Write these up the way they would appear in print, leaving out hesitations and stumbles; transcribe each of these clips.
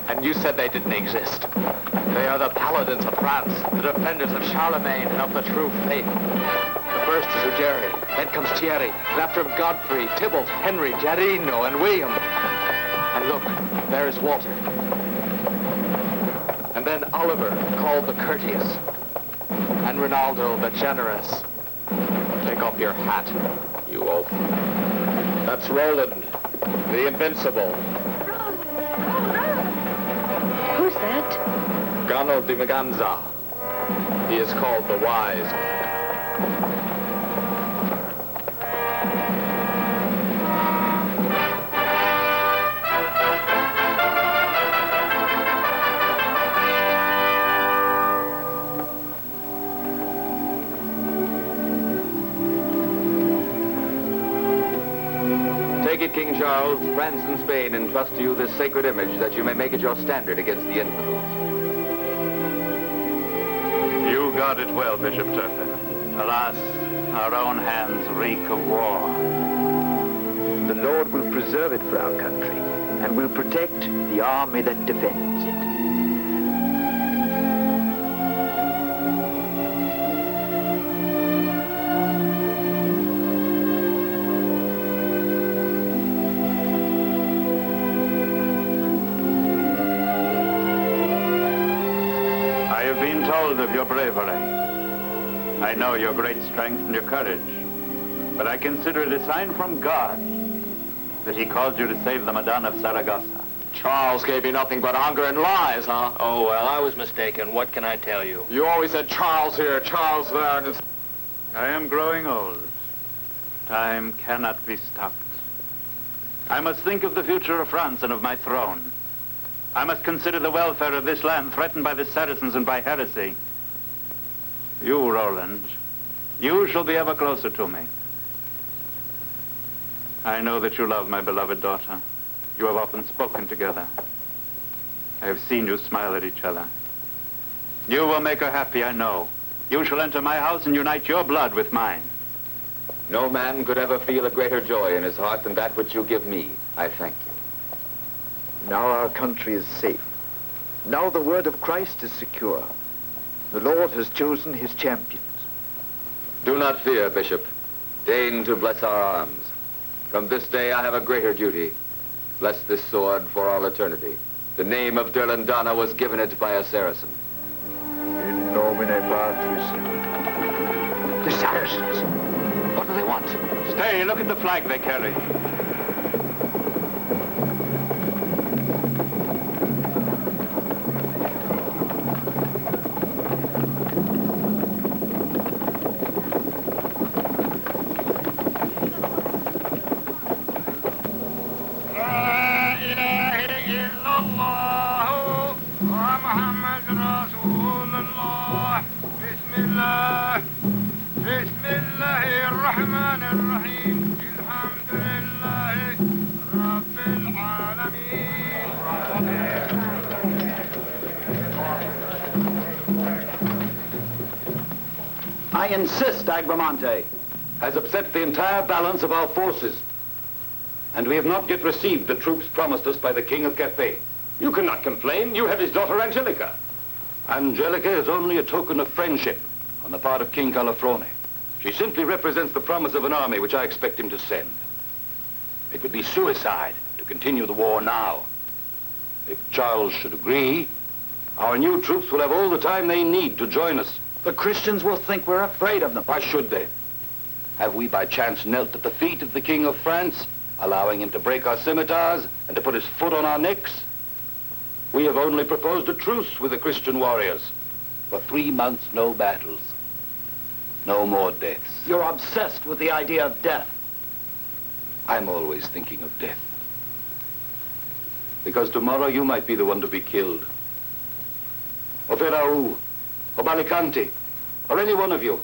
And you said they didn't exist. They are the paladins of France, the defenders of Charlemagne and of the true faith. The first is Ugeri, then comes Thierry, and after him Godfrey, Tybalt, Henry, Jarino, and William. And look, there is Walter. And then Oliver, called the Courteous. And Ronaldo, the Generous. Take off your hat, you oaf. That's Roland, the Invincible. Who's that? Gano di Maganza. He is called the Wise. Take it, King Charles. France and Spain entrust to you this sacred image that you may make it your standard against the infidels. You guard it well, Bishop Turpin. Alas, our own hands reek of war. The Lord will preserve it for our country and will protect the army that defends it. Of your bravery. I know your great strength and your courage, but I consider it a sign from God that he called you to save the Madonna of Saragossa. Charles gave you nothing but hunger and lies, huh? Oh, well, I was mistaken. What can I tell you? You always said Charles here, Charles there, and it's... I am growing old. Time cannot be stopped. I must think of the future of France and of my throne. I must consider the welfare of this land threatened by the Saracens and by heresy. You, Roland, you shall be ever closer to me. I know that you love my beloved daughter. You have often spoken together. I have seen you smile at each other. You will make her happy, I know. You shall enter my house and unite your blood with mine. No man could ever feel a greater joy in his heart than that which you give me. I thank you. Now our country is safe. Now the word of Christ is secure. The Lord has chosen his champions. Do not fear, Bishop. Deign to bless our arms. From this day I have a greater duty. Bless this sword for all eternity. The name of Durlandana was given it by a Saracen. In nomine Patris. The Saracens! What do they want? Stay, look at the flag they carry. I insist, Agramante has upset the entire balance of our forces. And we have not yet received the troops promised us by the King of Cathay. You cannot complain. You have his daughter Angelica. Angelica is only a token of friendship on the part of King Calafrone. She simply represents the promise of an army which I expect him to send. It would be suicide to continue the war now. If Charles should agree, our new troops will have all the time they need to join us. The Christians will think we're afraid of them. Why should they? Have we by chance knelt at the feet of the King of France, allowing him to break our scimitars and to put his foot on our necks? We have only proposed a truce with the Christian warriors. For 3 months, no battles. No more deaths. You're obsessed with the idea of death. I'm always thinking of death. Because tomorrow you might be the one to be killed. Or Verau, or Balicante, or any one of you.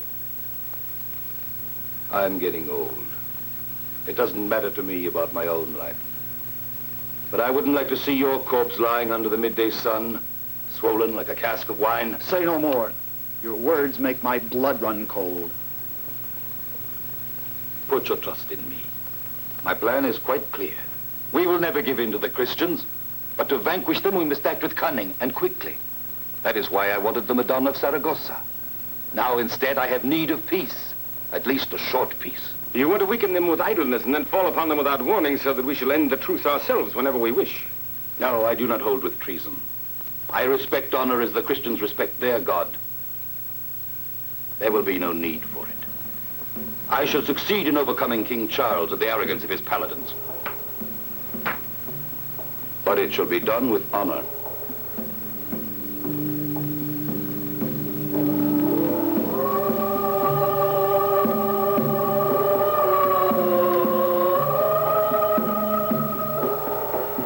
I'm getting old. It doesn't matter to me about my own life. But I wouldn't like to see your corpse lying under the midday sun, swollen like a cask of wine. Say no more. Your words make my blood run cold. Put your trust in me. My plan is quite clear. We will never give in to the Christians. But to vanquish them, we must act with cunning and quickly. That is why I wanted the Madonna of Saragossa. Now, instead, I have need of peace. At least a short peace. You want to weaken them with idleness and then fall upon them without warning so that we shall end the truce ourselves whenever we wish. No, I do not hold with treason. I respect honor as the Christians respect their God. There will be no need for it. I shall succeed in overcoming King Charles and the arrogance of his paladins. But it shall be done with honor.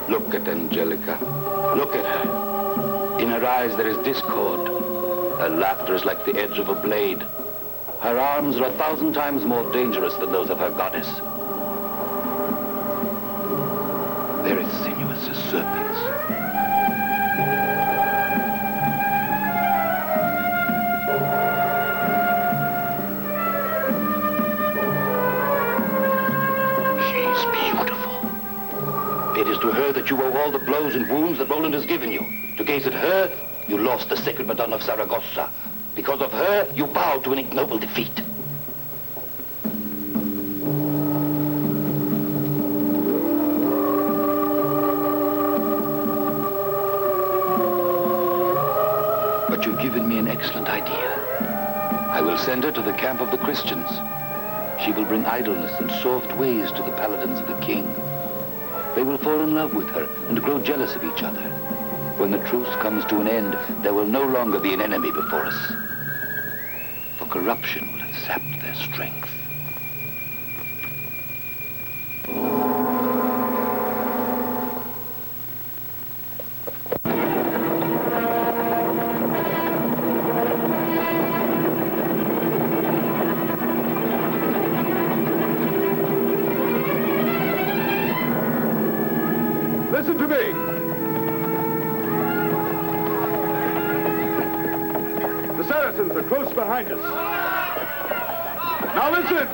Look at Angelica. Look at her. In her eyes there is discord. Her laughter is like the edge of a blade. Her arms are 1,000 times more dangerous than those of her goddess. They're as sinuous as serpents. She's beautiful. It is to her that you owe all the blows and wounds that Roland has given you. To gaze at her, you lost the sacred Madonna of Saragossa. Because of her, you bowed to an ignoble defeat. But you've given me an excellent idea. I will send her to the camp of the Christians. She will bring idleness and soft ways to the paladins of the king. They will fall in love with her and grow jealous of each other. When the truce comes to an end, there will no longer be an enemy before us. For corruption will have sapped their strength. Listen to me. The Saracens are close behind us. Now listen.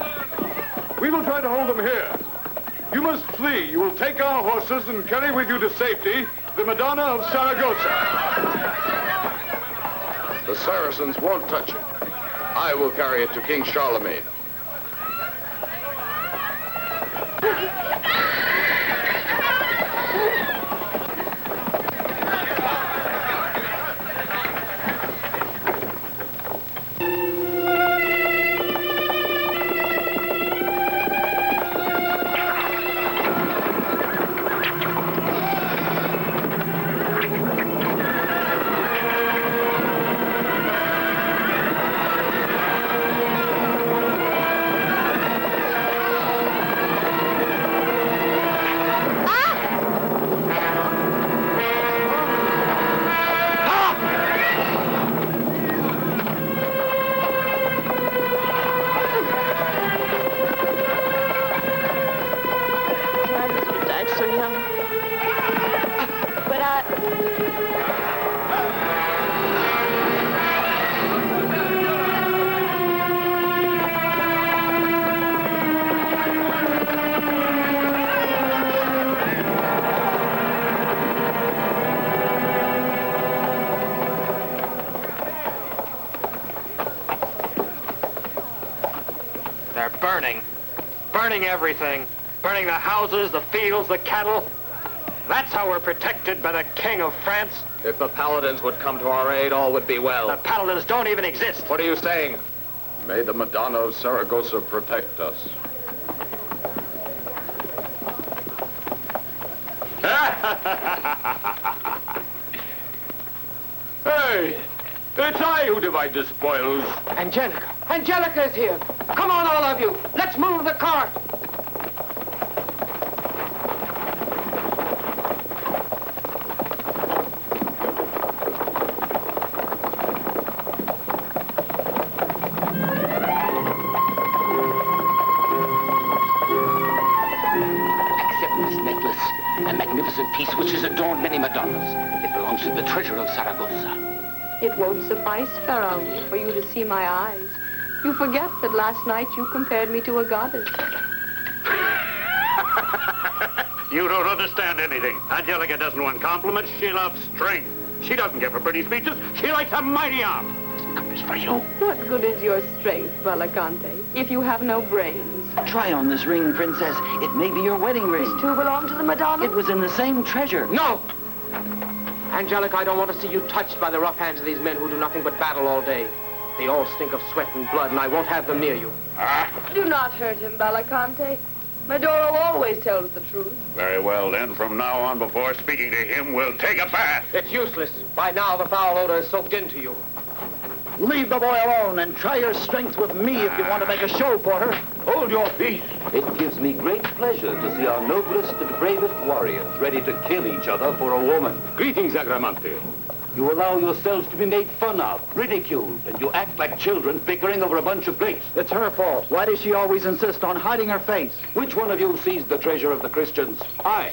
We will try to hold them here. You must flee. You will take our horses and carry with you to safety the Madonna of Saragossa. The Saracens won't touch it. I will carry it to King Charlemagne. They're burning. Burning everything. Burning the houses, the fields, the cattle. That's how we're protected by the King of France. If the paladins would come to our aid, all would be well. The paladins don't even exist. What are you saying? May the Madonna of Saragossa protect us. Hey, it's I who divide the spoils. Angelica. Angelica is here. Come on, all of you. Let's move the cart. Accept this necklace, a magnificent piece which has adorned many Madonnas. It belongs to the treasure of Saragossa. It won't suffice, Pharaoh, for you to see my eyes. You forget that last night you compared me to a goddess. You don't understand anything. Angelica doesn't want compliments. She loves strength. She doesn't give her pretty speeches. She likes a mighty arm. This for you. What good is your strength, Valacante, if you have no brains? Try on this ring, Princess. It may be your wedding ring. These two belong to the Madonna? It was in the same treasure. No! Angelica, I don't want to see you touched by the rough hands of these men who do nothing but battle all day. They all stink of sweat and blood, and I won't have them near you. Do not hurt him, Valacante. Medoro always tells the truth. Very well, then. From now on, before speaking to him, we'll take a bath. It's useless. By now, the foul odor is soaked into you. Leave the boy alone and try your strength with me if you want to make a show for her. Hold your peace. It gives me great pleasure to see our noblest and bravest warriors ready to kill each other for a woman. Greetings, Agramante. You allow yourselves to be made fun of, ridiculed, and you act like children bickering over a bunch of plates. It's her fault. Why does she always insist on hiding her face? Which one of you seized the treasure of the Christians? I.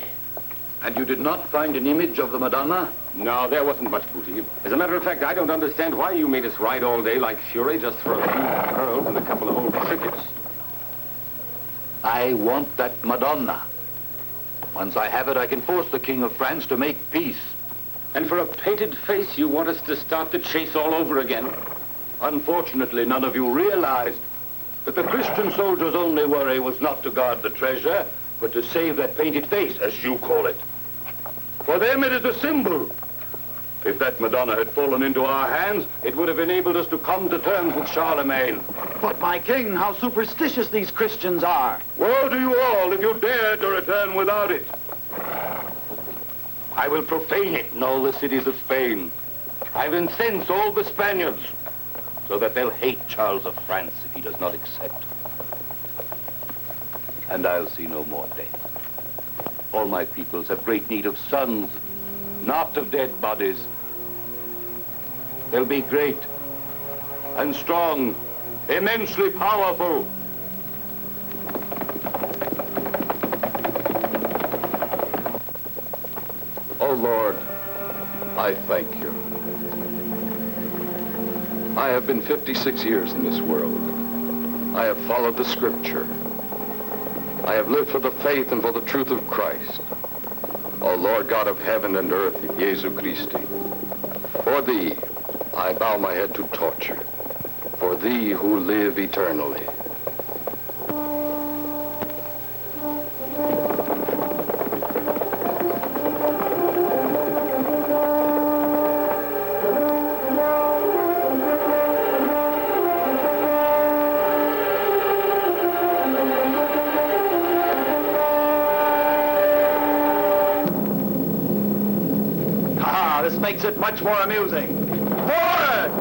And you did not find an image of the Madonna? No, there wasn't much booty. As a matter of fact, I don't understand why you made us ride all day like fury just for a few pearls and a couple of old trinkets. I want that Madonna. Once I have it, I can force the King of France to make peace. And for a painted face, you want us to start the chase all over again? Unfortunately, none of you realized that the Christian soldier's only worry was not to guard the treasure, but to save that painted face, as you call it. For them, it is a symbol. If that Madonna had fallen into our hands, it would have enabled us to come to terms with Charlemagne. But my king, how superstitious these Christians are. Woe to you all if you dare to return without it. I will profane it in all the cities of Spain. I'll incense all the Spaniards so that they'll hate Charles of France if he does not accept. And I'll see no more death. All my peoples have great need of sons, not of dead bodies. They'll be great and strong, immensely powerful. Oh, Lord, I thank you. I have been 56 years in this world. I have followed the Scripture. I have lived for the faith and for the truth of Christ. O Lord God of heaven and earth, Jesu Christi, for Thee I bow my head to torture, for Thee who live eternally. This makes it much more amusing. Forward!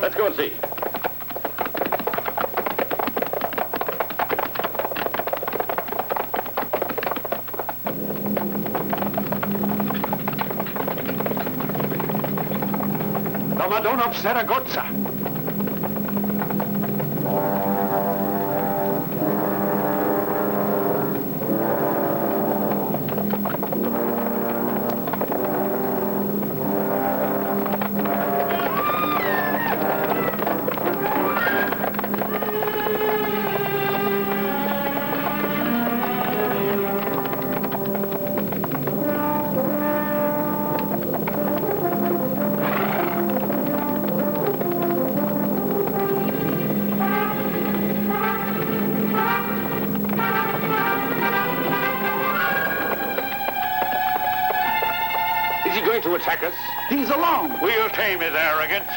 Let's go and see. The Madonna of Saragossa. attack us. He's alone. We'll tame his arrogance.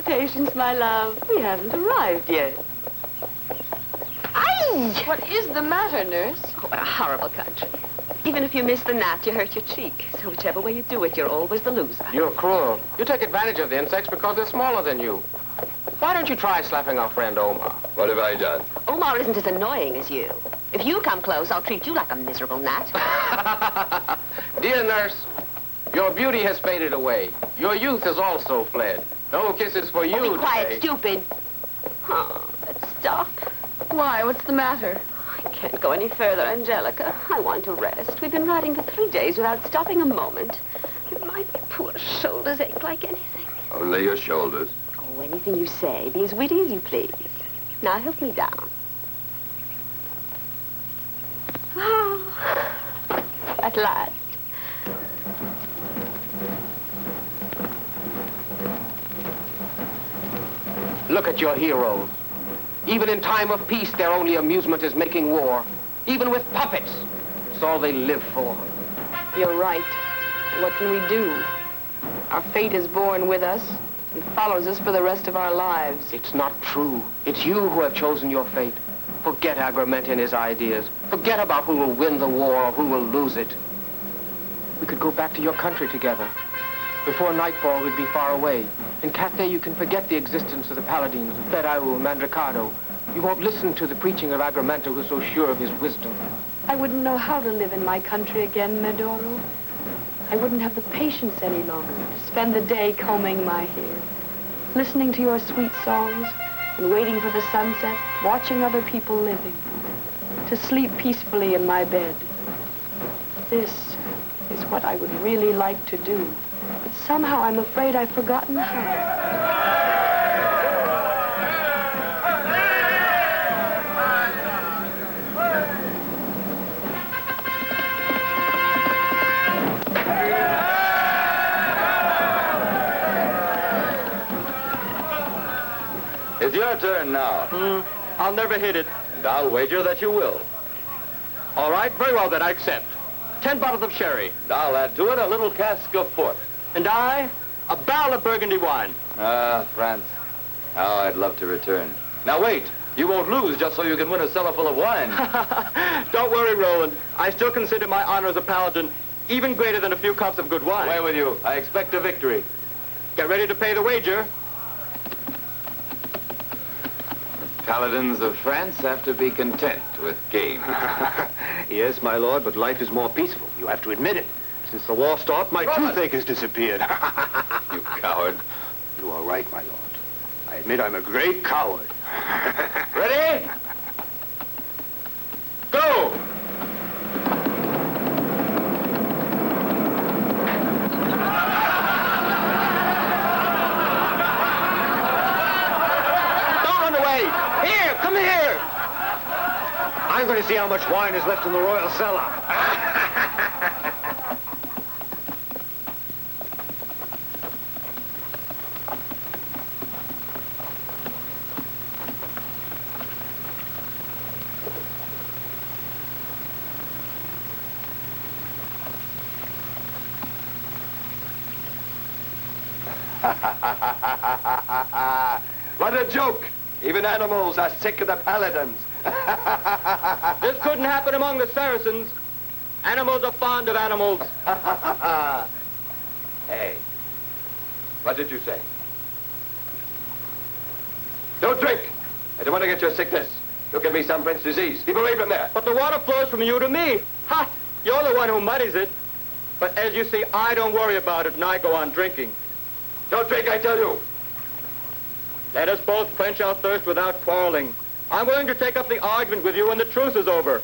Patience, my love. We haven't arrived yet. Aye! What is the matter, nurse? Oh, what a horrible country. Even if you miss the gnat, you hurt your cheek. So whichever way you do it, you're always the loser. You're cruel. You take advantage of the insects because they're smaller than you. Why don't you try slapping our friend Omar? What have I done? Omar isn't as annoying as you. If you come close, I'll treat you like a miserable gnat. Dear nurse, your beauty has faded away. Your youth has also fled. No kisses for you Oh, be quiet, today. stupid. Oh, let's stop. Why? What's the matter? I can't go any further, Angelica. I want to rest. We've been riding for 3 days without stopping a moment. My poor shoulders ache like anything. Only your shoulders. Oh, anything you say. Be as witty as you please. Now help me down. Oh, at last. Look at your heroes. Even in time of peace, their only amusement is making war. Even with puppets, it's all they live for. You're right. What can we do? Our fate is born with us and follows us for the rest of our lives. It's not true. It's you who have chosen your fate. Forget Agrement and his ideas. Forget about who will win the war or who will lose it. We could go back to your country together. Before nightfall, we'd be far away. In Cathay, you can forget the existence of the paladins, of Ferrao and Mandricado. You won't listen to the preaching of Agramento, who's so sure of his wisdom. I wouldn't know how to live in my country again, Medoro. I wouldn't have the patience any longer to spend the day combing my hair, listening to your sweet songs, and waiting for the sunset, watching other people living, to sleep peacefully in my bed. This is what I would really like to do. But somehow I'm afraid I've forgotten how. It's your turn now. I'll never hit it. And I'll wager that you will. All right, very well then, I accept. 10 bottles of sherry. And I'll add to it a little cask of port. And I, a barrel of Burgundy wine. Ah, France. How I'd love to return. Now wait, you won't lose just so you can win a cellar full of wine. Don't worry, Roland. I still consider my honor as a paladin even greater than a few cups of good wine. Away with you. I expect a victory. Get ready to pay the wager. Paladins of France have to be content with game. Yes, my lord, but life is more peaceful. You have to admit it. Since the war started, my toothache has disappeared. You coward. You are right, my lord. I admit I'm a great coward. Ready? Go! Don't run away! Here, come here! I'm going to see how much wine is left in the royal cellar. What a joke! Even animals are sick of the paladins. This couldn't happen among the Saracens. Animals are fond of animals. Hey, what did you say? Don't drink! I don't want to get your sickness. You'll give me some French disease. Keep away from there. But the water flows from you to me. Ha! You're the one who muddies it. But as you see, I don't worry about it, and I go on drinking. Don't drink, I tell you. Let us both quench our thirst without quarreling. I'm willing to take up the argument with you when the truce is over.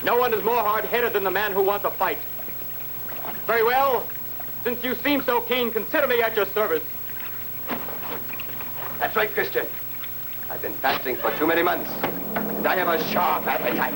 No one is more hard-headed than the man who wants a fight. Very well. Since you seem so keen, consider me at your service. That's right, Christian. I've been fasting for too many months, and I have a sharp appetite.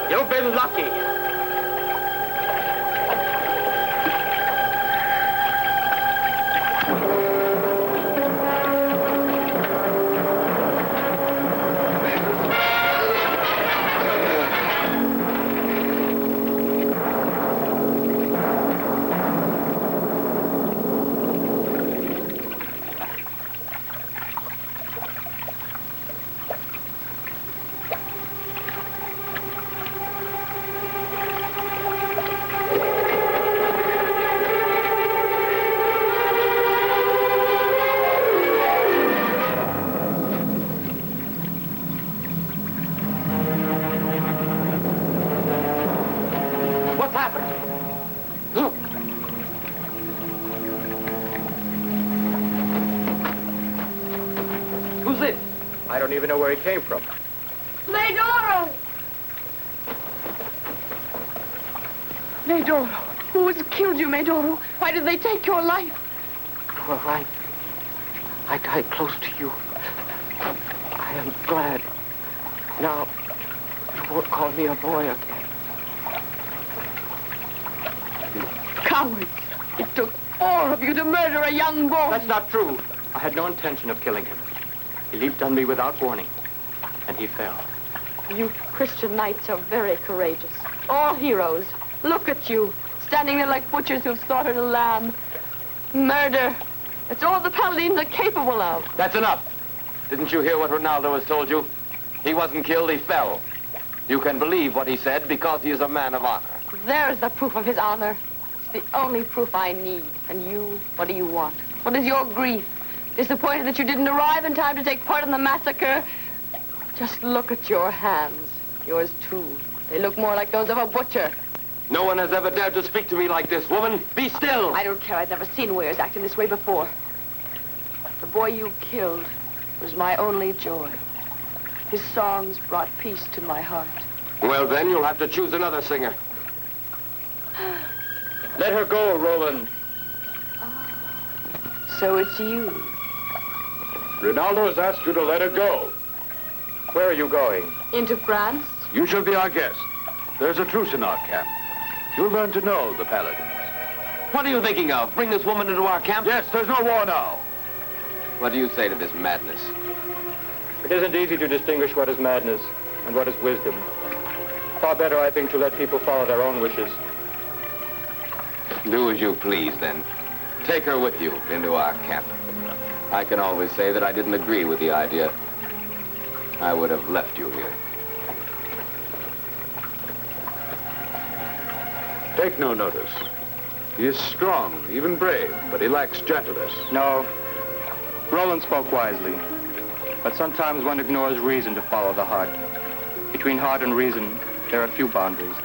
You've been lucky. I don't even know where he came from. Medoro! Medoro, who has killed you, Medoro? Why did they take your life? You were right. I died close to you. I am glad. Now, you won't call me a boy again. Cowards! It took 4 of you to murder a young boy. That's not true. I had no intention of killing him. He leaped on me without warning, and he fell. You Christian knights are very courageous. All heroes. Look at you, standing there like butchers who've slaughtered a lamb. Murder. It's all the paladins are capable of. That's enough. Didn't you hear what Ronaldo has told you? He wasn't killed, he fell. You can believe what he said because he is a man of honor. There's the proof of his honor. It's the only proof I need. And you, what do you want? What is your grief? Disappointed that you didn't arrive in time to take part in the massacre? Just look at your hands. Yours, too. They look more like those of a butcher. No one has ever dared to speak to me like this. Woman, be still. I don't care. I've never seen warriors acting this way before. The boy you killed, was my only joy. His songs brought peace to my heart. Well, then you'll have to choose another singer. Let her go, Roland. So it's you. Rinaldo has asked you to let her go. Where are you going? Into France? You shall be our guest. There's a truce in our camp. You'll learn to know the paladins. What are you thinking of? Bring this woman into our camp? Yes, there's no war now. What do you say to this madness? It isn't easy to distinguish what is madness and what is wisdom. Far better, I think, to let people follow their own wishes. Do as you please, then. Take her with you into our camp. I can always say that I didn't agree with the idea. I would have left you here. Take no notice. He is strong, even brave, but he lacks gentleness. No, Roland spoke wisely. But sometimes one ignores reason to follow the heart. Between heart and reason, there are few boundaries.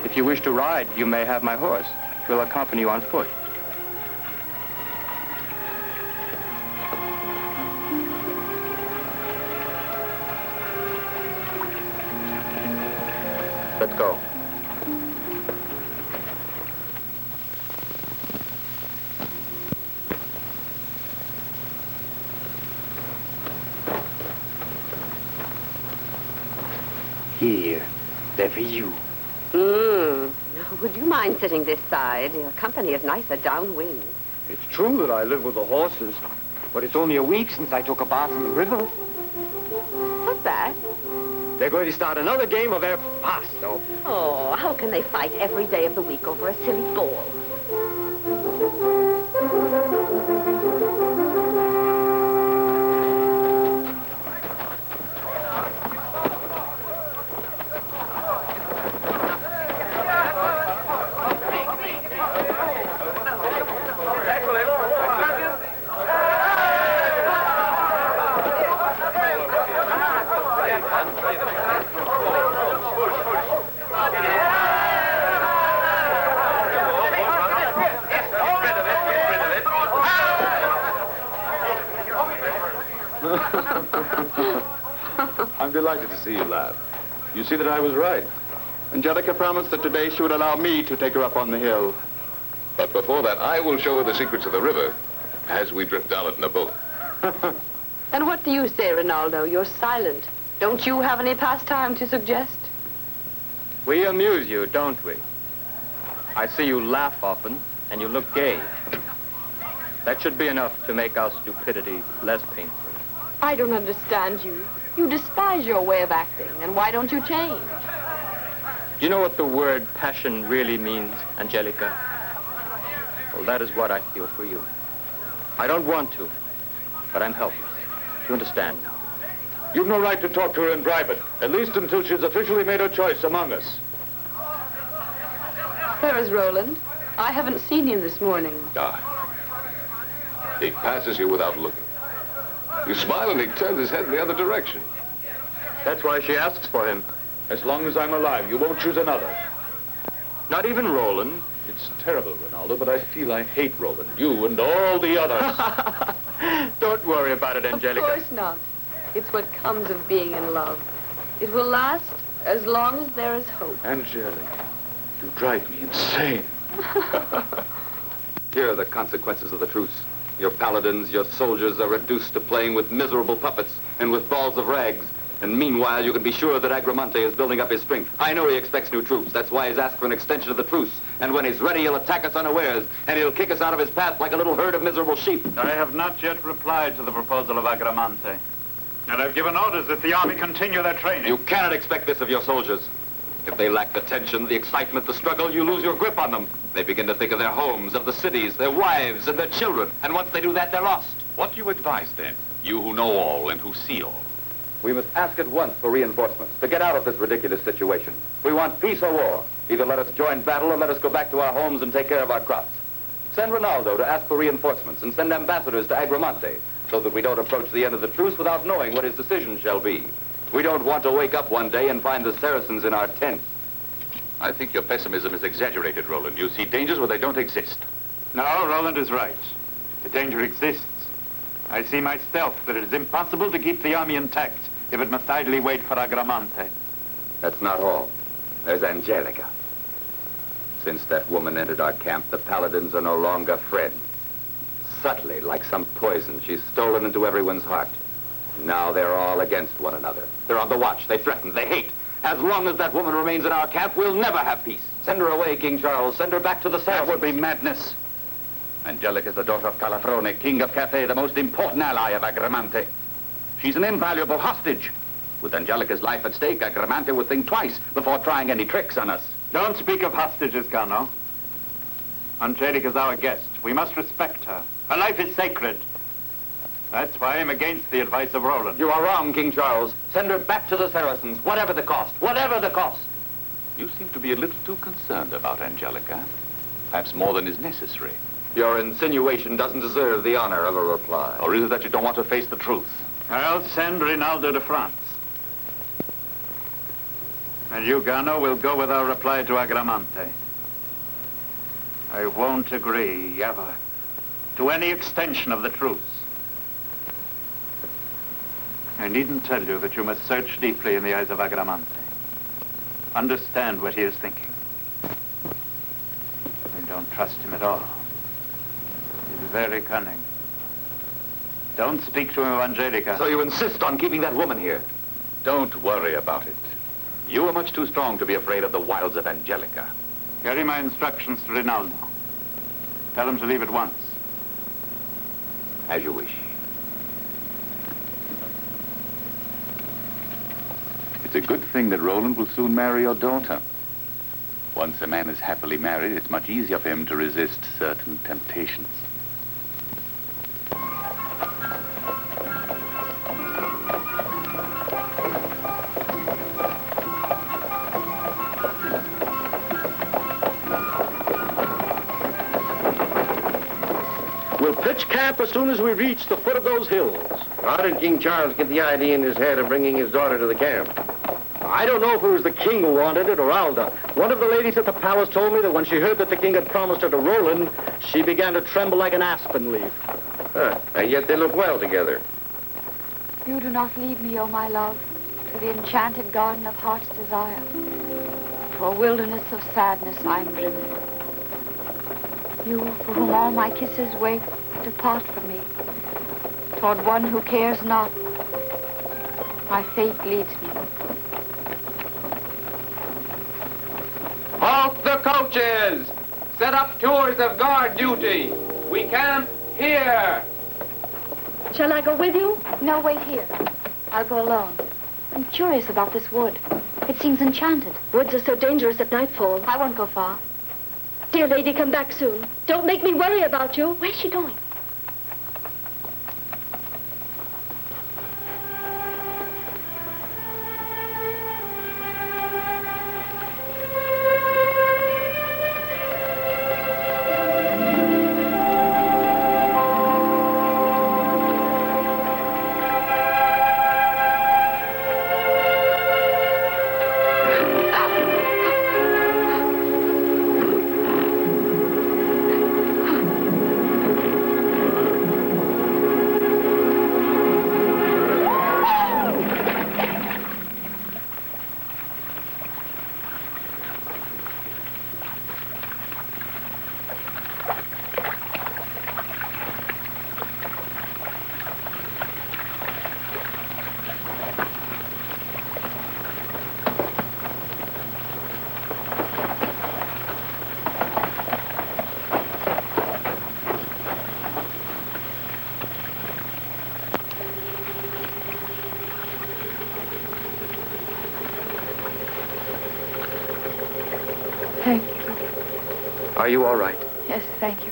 If you wish to ride, you may have my horse. We'll accompany you on foot. Let's go. Here, they're for you. Would you mind sitting this side? Your company is nicer downwind. It's true that I live with the horses, but it's only a week since I took a bath in the river. What's that? They're going to start another game of El Pasto. Oh, how can they fight every day of the week over a silly ball? I'm delighted to see you laugh. You see that I was right. Angelica promised that today she would allow me to take her up on the hill. But before that, I will show her the secrets of the river as we drift down it in a boat. And what do you say, Rinaldo? You're silent. Don't you have any pastime to suggest? We amuse you, don't we? I see you laugh often, and you look gay. That should be enough to make our stupidity less painful. I don't understand you. You despise your way of acting, and why don't you change? Do you know what the word passion really means, Angelica? Well, that is what I feel for you. I don't want to, but I'm helpless. Do you understand now? You've no right to talk to her in private, at least until she's officially made her choice among us. Where is Roland? I haven't seen him this morning. He passes you without looking. You smile and he turns his head in the other direction. That's why she asks for him. As long as I'm alive, you won't choose another. Not even Roland. It's terrible, Rinaldo, but I feel I hate Roland. You and all the others. Don't worry about it, Angelica. Of course not. It's what comes of being in love. It will last as long as there is hope. Angelica, you drive me insane. Here are the consequences of the truce. Your paladins, your soldiers are reduced to playing with miserable puppets and with balls of rags. And meanwhile, you can be sure that Agramonte is building up his strength. I know he expects new troops. That's why he's asked for an extension of the truce. And when he's ready, he'll attack us unawares, and he'll kick us out of his path like a little herd of miserable sheep. I have not yet replied to the proposal of Agramonte. And I've given orders that the army continue their training. You cannot expect this of your soldiers. If they lack the tension, the excitement, the struggle, you lose your grip on them. They begin to think of their homes, of the cities, their wives, and their children. And once they do that, they're lost. What do you advise, then? You who know all and who see all. We must ask at once for reinforcements to get out of this ridiculous situation. We want peace or war. Either let us join battle or let us go back to our homes and take care of our crops. Send Rinaldo to ask for reinforcements and send ambassadors to Agramonte so that we don't approach the end of the truce without knowing what his decision shall be. We don't want to wake up one day and find the Saracens in our tents. I think your pessimism is exaggerated, Roland. You see dangers where they don't exist. No, Roland is right. The danger exists. I see myself that it is impossible to keep the army intact if it must idly wait for Agramante. That's not all. There's Angelica. Since that woman entered our camp, the paladins are no longer friends. Subtly, like some poison, she's stolen into everyone's heart. Now they're all against one another. They're on the watch. They threaten. They hate. As long as that woman remains in our camp, we'll never have peace. Send her away, King Charles. Send her back to the Saracens. That would be madness. Angelica is the daughter of Calafrone, king of Cathay, the most important ally of Agramante. She's an invaluable hostage. With Angelica's life at stake, Agramante would think twice before trying any tricks on us. Don't speak of hostages, Gano. Angelica's our guest. We must respect her. Her life is sacred. That's why I'm against the advice of Roland. You are wrong, King Charles. Send her back to the Saracens, whatever the cost, whatever the cost. You seem to be a little too concerned about Angelica. Perhaps more than is necessary. Your insinuation doesn't deserve the honor of a reply. Or is it that you don't want to face the truth? I'll send Rinaldo to France. And you, Gano, will go with our reply to Agramante. I won't agree, ever, to any extension of the truth. I needn't tell you that you must search deeply in the eyes of Agramante. Understand what he is thinking. I don't trust him at all. He's very cunning. Don't speak to him of Angelica. So you insist on keeping that woman here? Don't worry about it. You are much too strong to be afraid of the wiles of Angelica. Carry my instructions to Rinaldo. Tell him to leave at once. As you wish. It's a good thing that Roland will soon marry your daughter. Once a man is happily married, it's much easier for him to resist certain temptations. We'll pitch camp as soon as we reach the foot of those hills. How did King Charles get the idea in his head of bringing his daughter to the camp? I don't know if it was the king who wanted it or Alda. One of the ladies at the palace told me that when she heard that the king had promised her to Roland, she began to tremble like an aspen leaf. Huh. And yet they look well together. You do not lead me, O my love, to the enchanted garden of heart's desire. To a wilderness of sadness I am driven. You, for whom all my kisses wait, depart from me. Toward one who cares not, my fate leads me. Halt the coaches! Set up tours of guard duty. We camp here. Shall I go with you? No, wait here. I'll go alone. I'm curious about this wood. It seems enchanted. Woods are so dangerous at nightfall. I won't go far. Dear lady, come back soon. Don't make me worry about you. Where's she going? Thank you. Are you all right? Yes, thank you.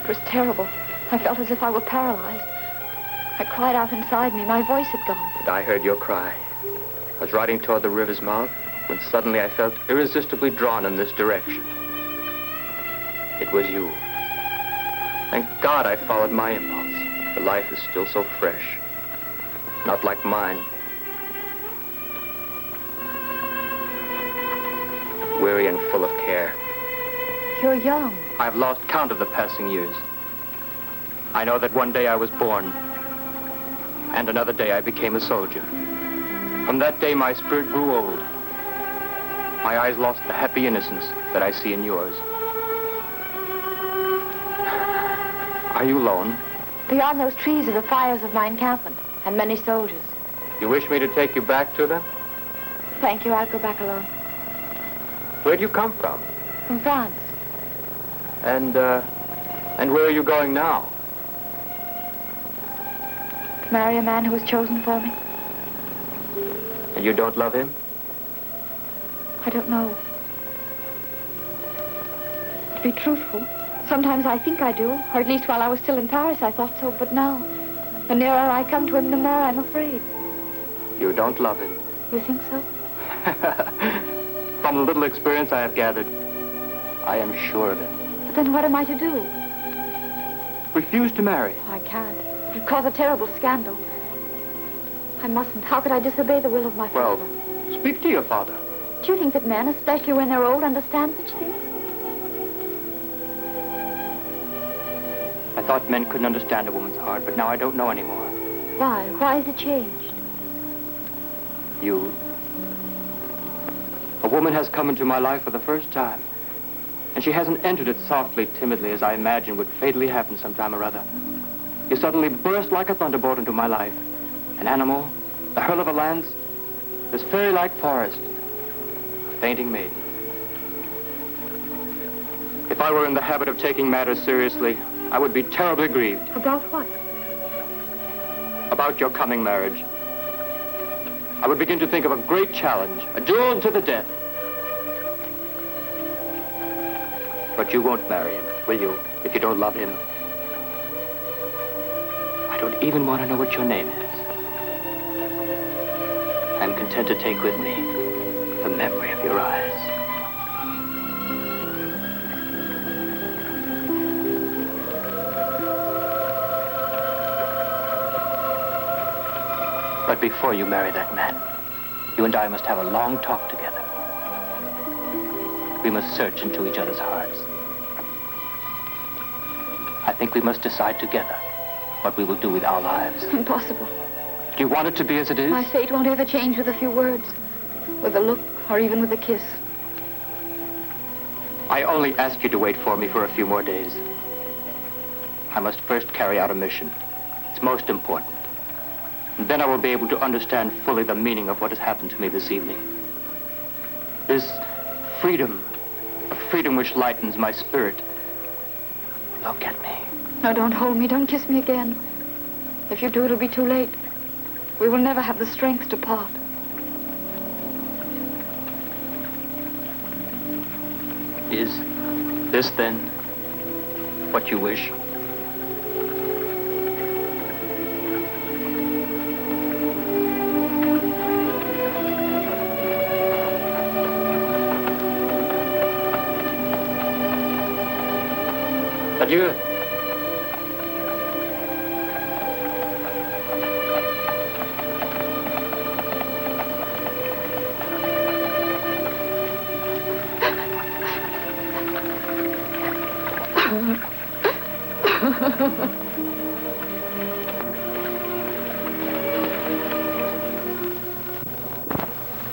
It was terrible. I felt as if I were paralyzed. I cried out inside me. My voice had gone. And I heard your cry. I was riding toward the river's mouth when suddenly I felt irresistibly drawn in this direction. It was you. Thank God I followed my impulse. The life is still so fresh. Not like mine. Weary and full of care. You're young. I've lost count of the passing years. I know that one day I was born, and another day I became a soldier. From that day, my spirit grew old. My eyes lost the happy innocence that I see in yours. Are you alone? Beyond those trees are the fires of my encampment, and many soldiers. You wish me to take you back to them? Thank you, I'll go back alone. Where do you come from? From France. And where are you going now? To marry a man who was chosen for me. And you don't love him? I don't know. To be truthful, sometimes I think I do, or at least while I was still in Paris I thought so, but now, the nearer I come to him, the more I'm afraid. You don't love him? You think so? From the little experience I have gathered, I am sure of it. But then what am I to do? Refuse to marry. I can't. It'd cause a terrible scandal. I mustn't. How could I disobey the will of my father? Well, speak to your father. Do you think that men, especially when they're old, understand such things? I thought men couldn't understand a woman's heart, but now I don't know anymore. Why? Why has it changed? You. A woman has come into my life for the first time, and she hasn't entered it softly, timidly, as I imagined would fatally happen sometime or other. You suddenly burst like a thunderbolt into my life. An animal, the hurl of a lance, this fairy-like forest, a fainting maiden. If I were in the habit of taking matters seriously, I would be terribly grieved. About what? About your coming marriage. I would begin to think of a great challenge, a duel to the death. But you won't marry him, will you, if you don't love him? I don't even want to know what your name is. I'm content to take with me the memory of your eyes. But before you marry that man, you and I must have a long talk together. We must search into each other's hearts. I think we must decide together what we will do with our lives. Impossible. Do you want it to be as it is? My fate won't ever change with a few words, with a look, or even with a kiss. I only ask you to wait for me for a few more days. I must first carry out a mission. It's most important. And then I will be able to understand fully the meaning of what has happened to me this evening. This freedom, a freedom which lightens my spirit. Look at me. No, don't hold me. Don't kiss me again. If you do, it'll be too late. We will never have the strength to part. Is this, then, what you wish? Adieu.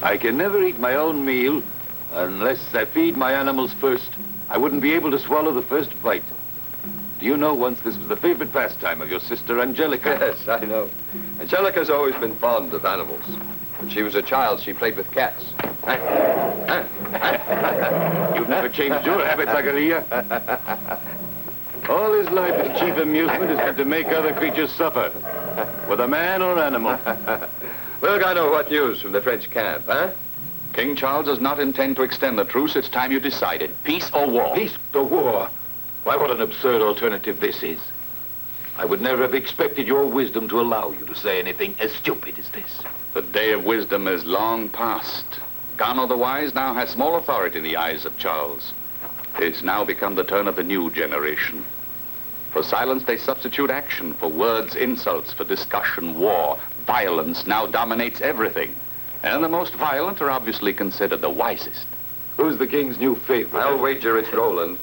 I can never eat my own meal unless I feed my animals first. I wouldn't be able to swallow the first bite. Do you know once this was the favorite pastime of your sister Angelica? Yes, I know. Angelica's always been fond of animals. When she was a child, she played with cats. You've never changed your habits, Agalia. All his life, his chief amusement has been to make other creatures suffer, whether man or animal. Well, I know what news from the French camp, huh? King Charles does not intend to extend the truce. It's time you decided. Peace or war? Peace or war? Why, what an absurd alternative this is. I would never have expected your wisdom to allow you to say anything as stupid as this. The day of wisdom is long past. Gano the Wise now has small authority in the eyes of Charles. It's now become the turn of the new generation. For silence, they substitute action. For words, insults. For discussion, war. Violence now dominates everything. And the most violent are obviously considered the wisest. Who's the king's new favorite? I'll wager it's Roland.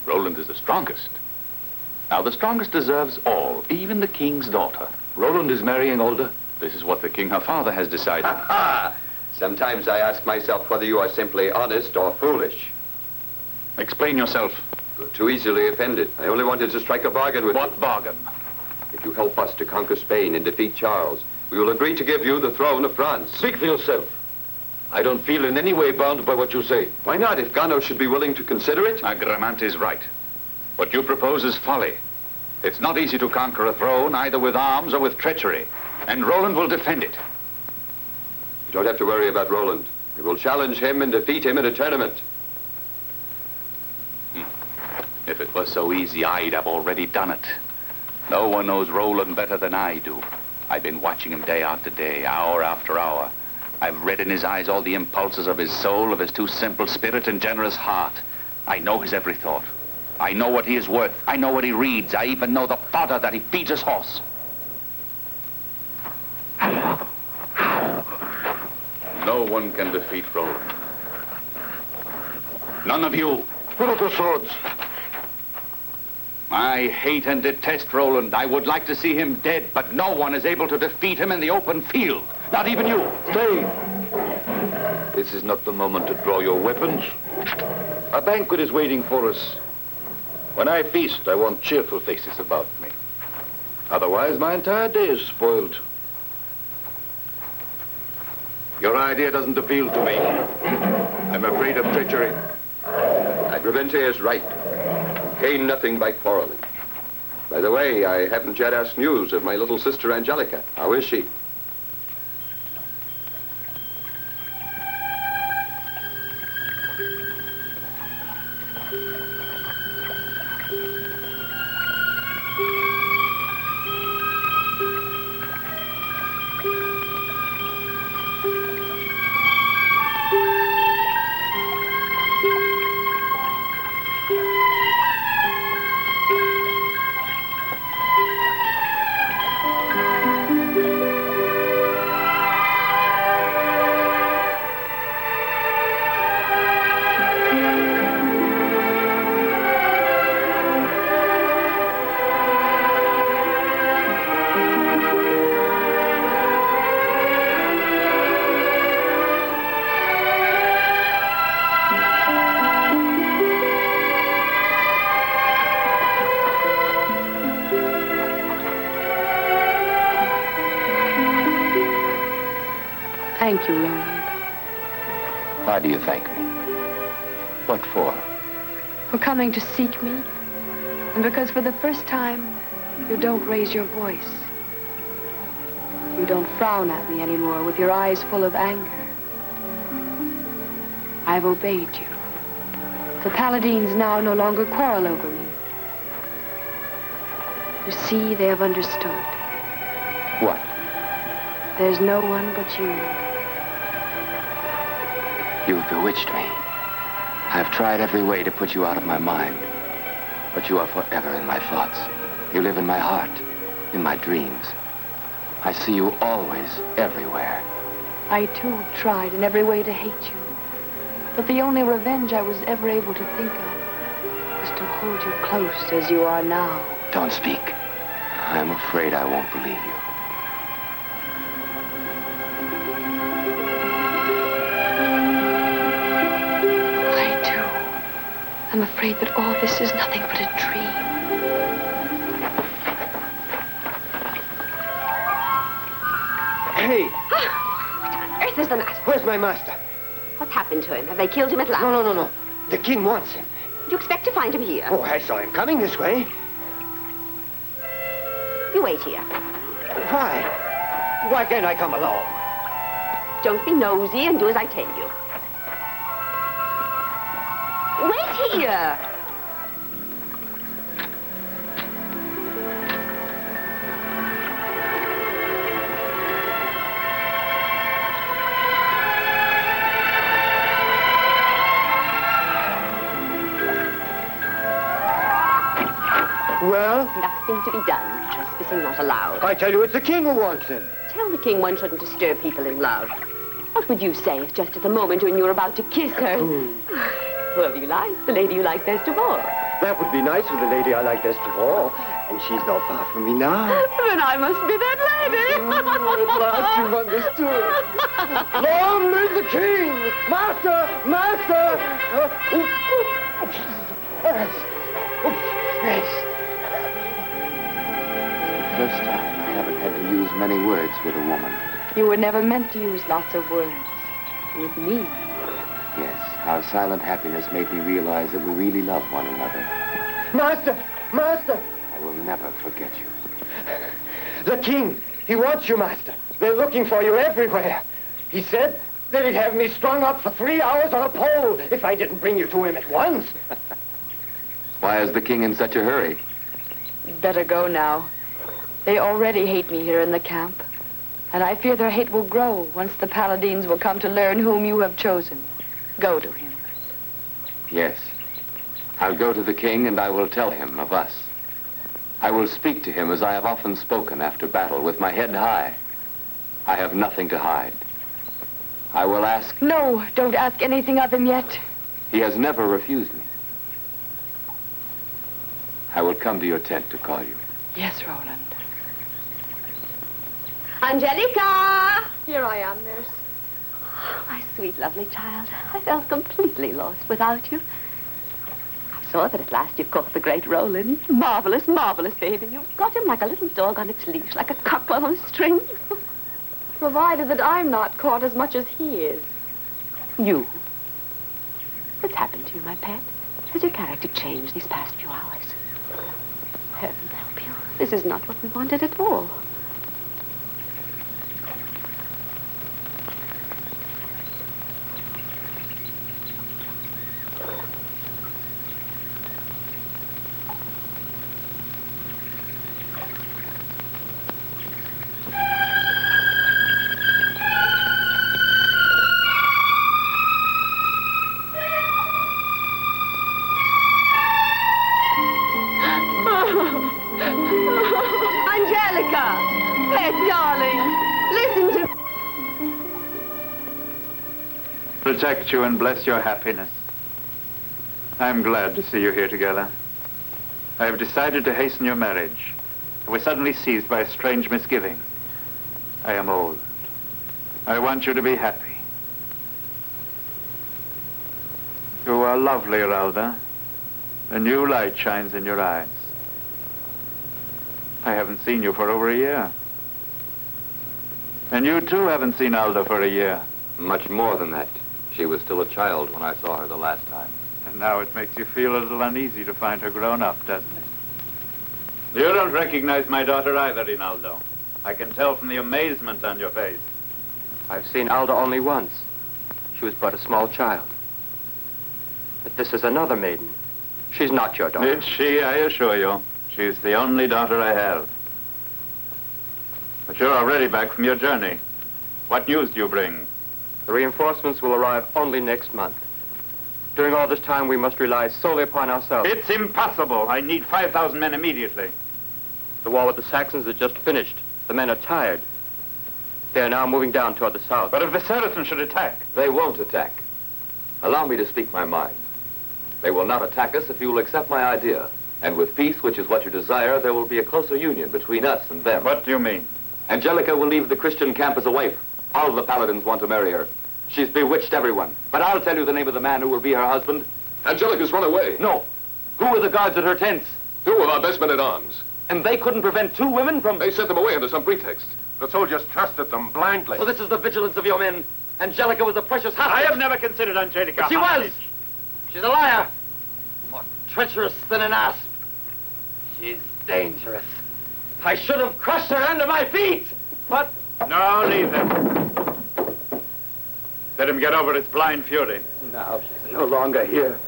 Roland is the strongest. Now, the strongest deserves all, even the king's daughter. Roland is marrying Olda? This is what the king, her father, has decided. Sometimes I ask myself whether you are simply honest or foolish. Explain yourself. You're too easily offended. I only wanted to strike a bargain with you. What bargain? If you help us to conquer Spain and defeat Charles, we will agree to give you the throne of France. Speak for yourself. I don't feel in any way bound by what you say. Why not, if Gano should be willing to consider it? Agramant is right. What you propose is folly. It's not easy to conquer a throne, either with arms or with treachery. And Roland will defend it. You don't have to worry about Roland. We will challenge him and defeat him in a tournament. If it was so easy, I'd have already done it. No one knows Roland better than I do. I've been watching him day after day, hour after hour. I've read in his eyes all the impulses of his soul, of his too simple spirit and generous heart. I know his every thought. I know what he is worth. I know what he reads. I even know the fodder that he feeds his horse. No one can defeat Roland. None of you. Put up the swords. I hate and detest Roland. I would like to see him dead, but no one is able to defeat him in the open field. Not even you. Stay. This is not the moment to draw your weapons. A banquet is waiting for us. When I feast, I want cheerful faces about me. Otherwise, my entire day is spoiled. Your idea doesn't appeal to me. I'm afraid of treachery. Agravente is right. Gain nothing by quarreling. By the way, I haven't yet asked news of my little sister Angelica. How is she? Thank you, Roland. Why do you thank me? What for? For coming to seek me, and because for the first time, you don't raise your voice. You don't frown at me anymore with your eyes full of anger. I've obeyed you. The Paladins now no longer quarrel over me. You see, they have understood. What? There's no one but you. You've bewitched me. I've tried every way to put you out of my mind. But you are forever in my thoughts. You live in my heart, in my dreams. I see you always, everywhere. I, too, tried in every way to hate you. But the only revenge I was ever able to think of was to hold you close as you are now. Don't speak. I'm afraid I won't believe you. I'm afraid that all this is nothing but a dream. Hey! What on earth is the matter? Where's my master? What's happened to him? Have they killed him at last? No. The king wants him. Do you expect to find him here? Oh, I saw him coming this way. You wait here. Why? Why can't I come along? Don't be nosy and do as I tell you. Wait here! Well? Nothing to be done. Trespassing not allowed. I tell you, it's the king who wants him. Tell the king one shouldn't disturb people in love. What would you say if just at the moment when you were about to kiss her... Whoever you like, the lady you like best of all. That would be nice with the lady I like best of all. And she's not far from me now. Then I must be that lady. At last you've understood. Long live the king! Master! Master! Yes. First time I haven't had to use many words with a woman. You were never meant to use lots of words. With me. Yes, our silent happiness made me realize that we really love one another. Master! Master! I will never forget you. The king! He wants you, Master. They're looking for you everywhere. He said that he'd have me strung up for 3 hours on a pole if I didn't bring you to him at once. Why is the king in such a hurry? Better go now. They already hate me here in the camp. And I fear their hate will grow once the paladins will come to learn whom you have chosen. Go to him. Yes. I'll go to the king and I will tell him of us. I will speak to him as I have often spoken after battle, with my head high. I have nothing to hide. I will ask... No, don't ask anything of him yet. He has never refused me. I will come to your tent to call you. Yes, Roland. Angelica! Here I am, nurse. My sweet, lovely child. I felt completely lost without you. I saw that at last you've caught the great Roland. Marvelous, marvelous, baby. You've got him like a little dog on its leash, like a cockerel on a string. Provided that I'm not caught as much as he is. You? What's happened to you, my pet? Has your character changed these past few hours? Heaven help you. This is not what we wanted at all. Protect you and bless your happiness. I'm glad to see you here together. I have decided to hasten your marriage. I was suddenly seized by a strange misgiving. I am old. I want you to be happy. You are lovely, Ralda. A new light shines in your eyes. I haven't seen you for over a year. And you too haven't seen Alda for a year. Much more than that. She was still a child when I saw her the last time. And now it makes you feel a little uneasy to find her grown up, doesn't it? You don't recognize my daughter either, Rinaldo. I can tell from the amazement on your face. I've seen Alda only once. She was but a small child. But this is another maiden. She's not your daughter. It's she, I assure you. She's the only daughter I have. But you're already back from your journey. What news do you bring? The reinforcements will arrive only next month. During all this time, we must rely solely upon ourselves. It's impossible. I need 5,000 men immediately. The war with the Saxons is just finished. The men are tired. They are now moving down toward the south. But if the Saracens should attack? They won't attack. Allow me to speak my mind. They will not attack us if you will accept my idea. And with peace, which is what you desire, there will be a closer union between us and them. What do you mean? Angelica will leave the Christian camp as a wife. All the paladins want to marry her. She's bewitched everyone. But I'll tell you the name of the man who will be her husband. Angelica's run away. No. Who were the guards at her tents? 2 of our best men at arms. And they couldn't prevent 2 women from... They sent them away under some pretext. The soldiers trusted them blindly. So this is the vigilance of your men. Angelica was a precious hostage. I have never considered Angelica But she hostage. was. She's a liar. More treacherous than an asp. She's dangerous. I should have crushed her under my feet. But... No, leave him. Let him get over his blind fury. Now she's no longer here.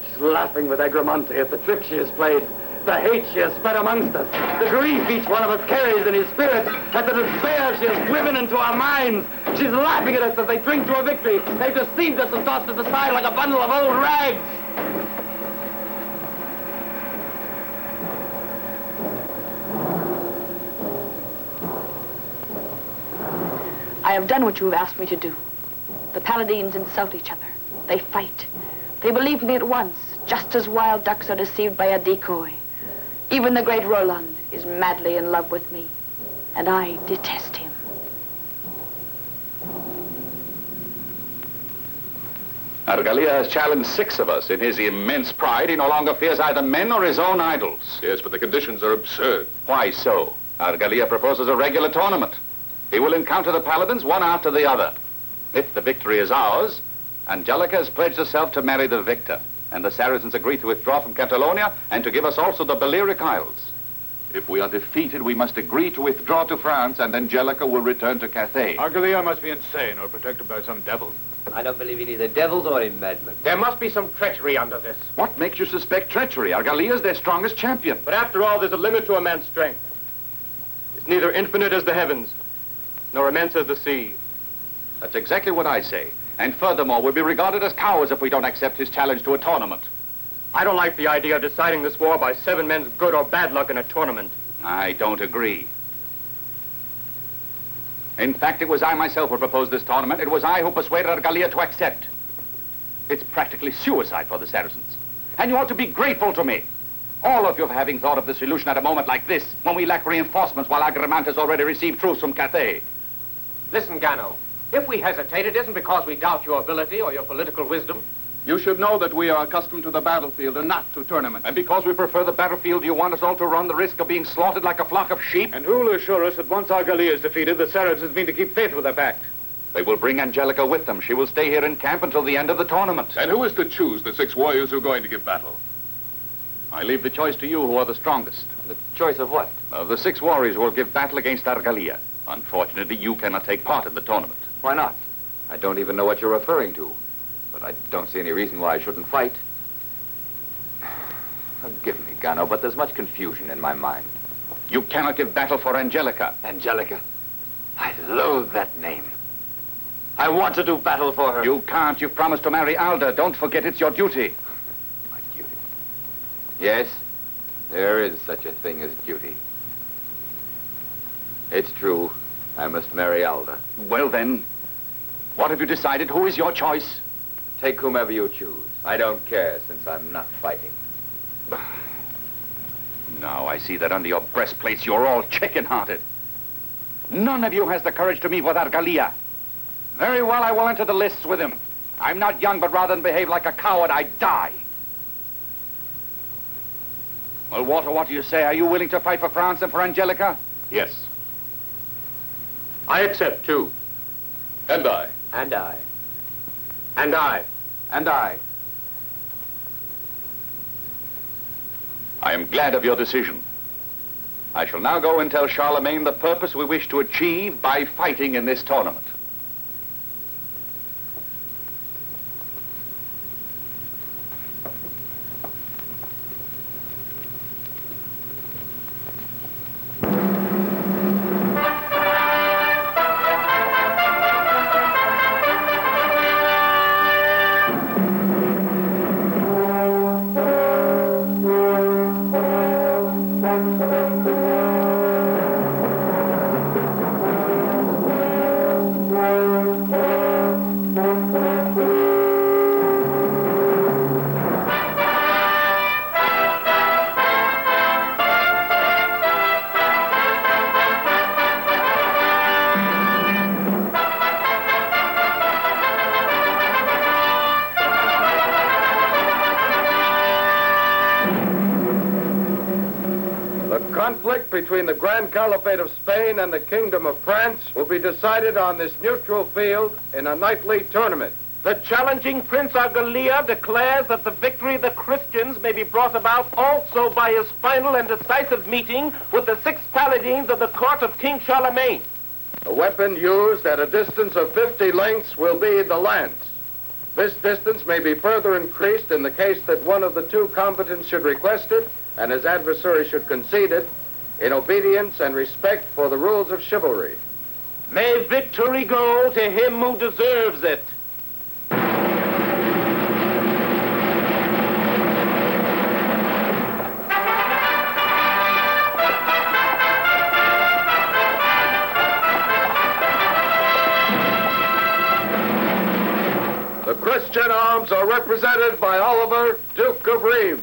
She's laughing with Agramonte at the trick she has played, the hate she has spread amongst us, the grief each one of us carries in his spirit, at the despair she has driven into our minds. She's laughing at us as they drink to a victory. They've deceived us and tossed us aside like a bundle of old rags. I have done what you have asked me to do. The paladins insult each other. They fight. They believed me at once, just as wild ducks are deceived by a decoy. Even the great Roland is madly in love with me, and I detest him. Argalia has challenged 6 of us. In his immense pride, he no longer fears either men or his own idols. Yes, but the conditions are absurd. Why so? Argalia proposes a regular tournament. He will encounter the paladins one after the other. If the victory is ours, Angelica has pledged herself to marry the victor, and the Saracens agree to withdraw from Catalonia and to give us also the Balearic Isles. If we are defeated, we must agree to withdraw to France, and Angelica will return to Cathay. Argalia must be insane or protected by some devil. I don't believe in either devils or in madmen. There must be some treachery under this. What makes you suspect treachery? Argalia is their strongest champion. But after all, there's a limit to a man's strength. It's neither infinite as the heavens, nor immense as the sea. That's exactly what I say. And furthermore, we'll be regarded as cowards if we don't accept his challenge to a tournament. I don't like the idea of deciding this war by 7 men's good or bad luck in a tournament. I don't agree. In fact, it was I myself who proposed this tournament. It was I who persuaded Argalia to accept. It's practically suicide for the Saracens. And you ought to be grateful to me. All of you for having thought of the solution at a moment like this, when we lack reinforcements while Agramant has already received troops from Cathay. Listen, Gano. If we hesitate, it isn't because we doubt your ability or your political wisdom. You should know that we are accustomed to the battlefield and not to tournaments. And because we prefer the battlefield, you want us all to run the risk of being slaughtered like a flock of sheep? And who will assure us that once Argalia is defeated, the Saracens mean to keep faith with their pact? They will bring Angelica with them. She will stay here in camp until the end of the tournament. And who is to choose the 6 warriors who are going to give battle? I leave the choice to you, who are the strongest. The choice of what? Of the 6 warriors who will give battle against Argalia. Unfortunately, you cannot take part in the tournament. Why not? I don't even know what you're referring to. But I don't see any reason why I shouldn't fight. Forgive me, Gano, but there's much confusion in my mind. You cannot give battle for Angelica. Angelica? I loathe that name. I want to do battle for her. You can't. You've promised to marry Alda. Don't forget it's your duty. My duty? Yes, there is such a thing as duty. It's true. I must marry Alda. Well, then, what have you decided? Who is your choice? Take whomever you choose. I don't care, since I'm not fighting. Now I see that under your breastplates you're all chicken-hearted. None of you has the courage to meet with Argalia. Very well, I will enter the lists with him. I'm not young, but rather than behave like a coward, I die. Well, Walter, what do you say? Are you willing to fight for France and for Angelica? Yes. I accept, too. And I. And I. And I. And I. I am glad of your decision. I shall now go and tell Charlemagne the purpose we wish to achieve by fighting in this tournament. Between the Grand Caliphate of Spain and the Kingdom of France will be decided on this neutral field in a nightly tournament. The challenging Prince Argalia declares that the victory of the Christians may be brought about also by his final and decisive meeting with the 6 paladins of the court of King Charlemagne. The weapon used at a distance of 50 lengths will be the lance. This distance may be further increased in the case that one of the 2 combatants should request it and his adversary should concede it, in obedience and respect for the rules of chivalry. May victory go to him who deserves it. The Christian arms are represented by Oliver, Duke of Reims.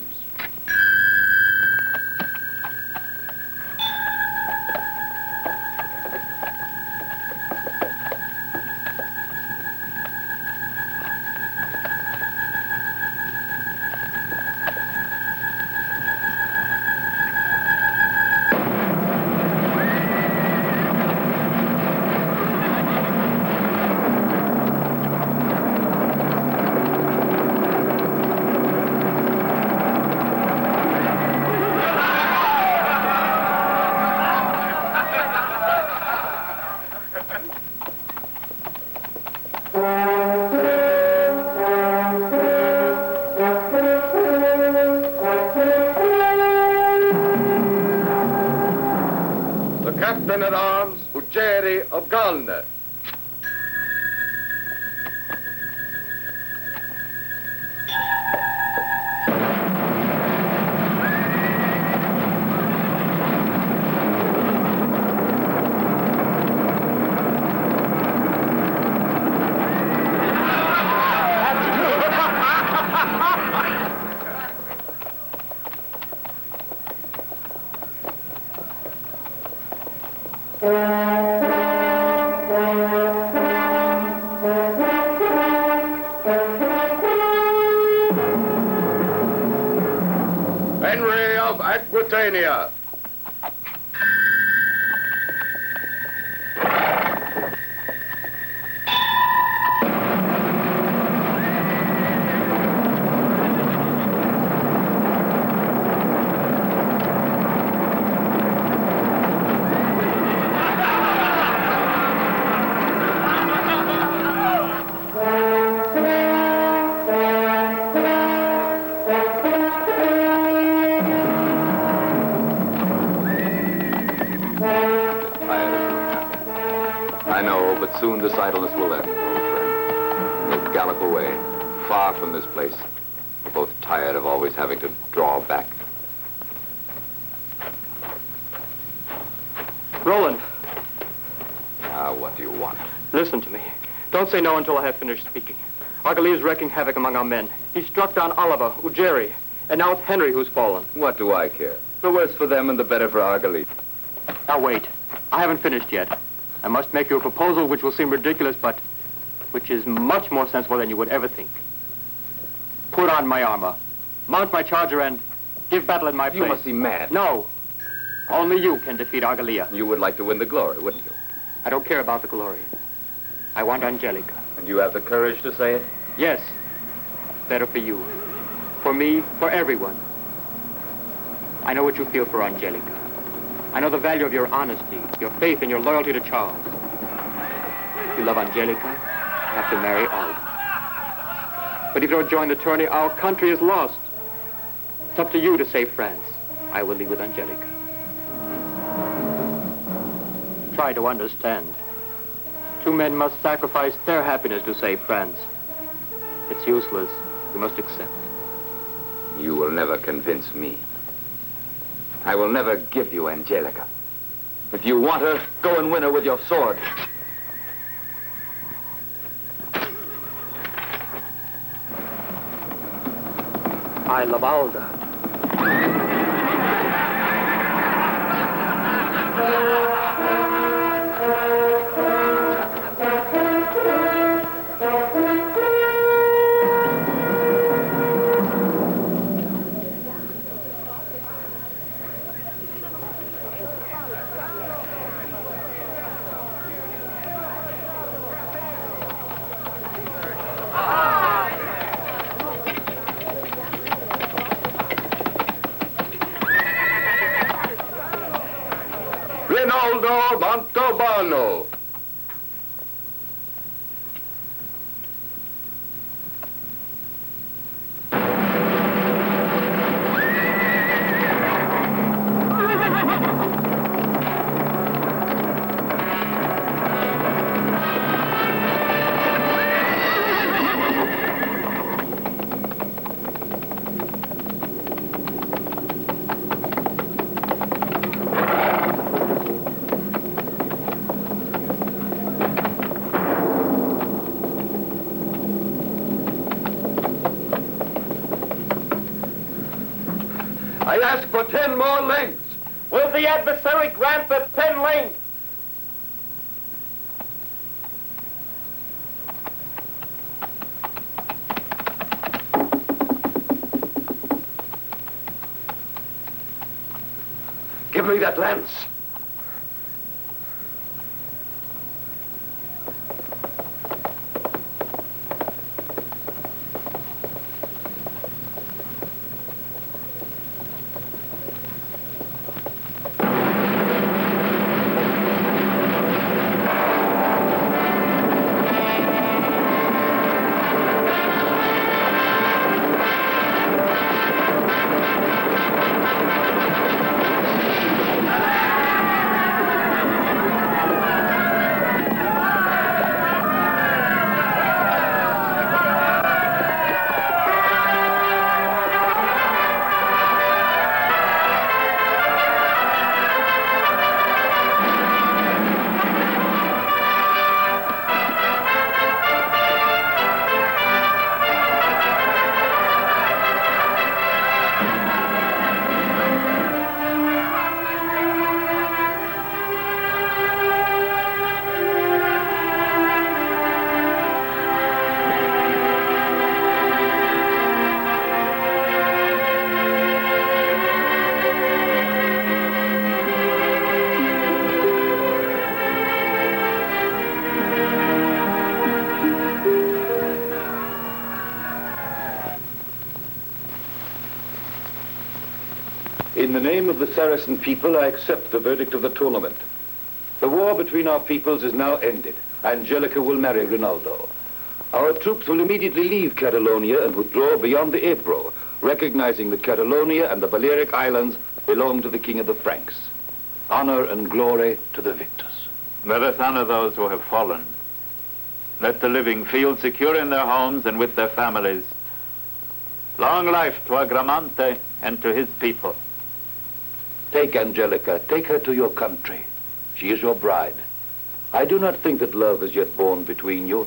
Captain-at-Arms, Ugeri of Galne. Henry of Aquitania. But soon this idleness will end, old friend. We'll gallop away, far from this place. We're both tired of always having to draw back. Roland. What do you want? Listen to me. Don't say no until I have finished speaking. Argali is wreaking havoc among our men. He struck down Oliver, Ugeri, and now it's Henry who's fallen. What do I care? The worse for them and the better for Argali. Now wait. I haven't finished yet. I must make you a proposal which will seem ridiculous, but which is much more sensible than you would ever think. Put on my armor, mount my charger, and give battle in my place. You must be mad. No. Only you can defeat Argalia. You would like to win the glory, wouldn't you? I don't care about the glory. I want Angelica. And you have the courage to say it? Yes. Better for you. For me, for everyone. I know what you feel for Angelica. I know the value of your honesty, your faith, and your loyalty to Charles. If you love Angelica, you have to marry Oliver. But if you don't join the tourney, our country is lost. It's up to you to save France. I will leave with Angelica. Try to understand. Two men must sacrifice their happiness to save France. It's useless. We must accept. You will never convince me. I will never give you Angelica. If you want her, go and win her with your sword. I love Alda. Rinaldo Mantovano. for 10 more lengths. Will the adversary grant the 10 lengths? Give me that lance. In the name of the Saracen people, I accept the verdict of the tournament. The war between our peoples is now ended. Angelica will marry Rinaldo. Our troops will immediately leave Catalonia and withdraw beyond the Ebro, recognizing that Catalonia and the Balearic Islands belong to the King of the Franks. Honor and glory to the victors. Let us honor those who have fallen. Let the living feel secure in their homes and with their families. Long life to Agramante and to his people. Take Angelica, take her to your country. She is your bride. I do not think that love is yet born between you,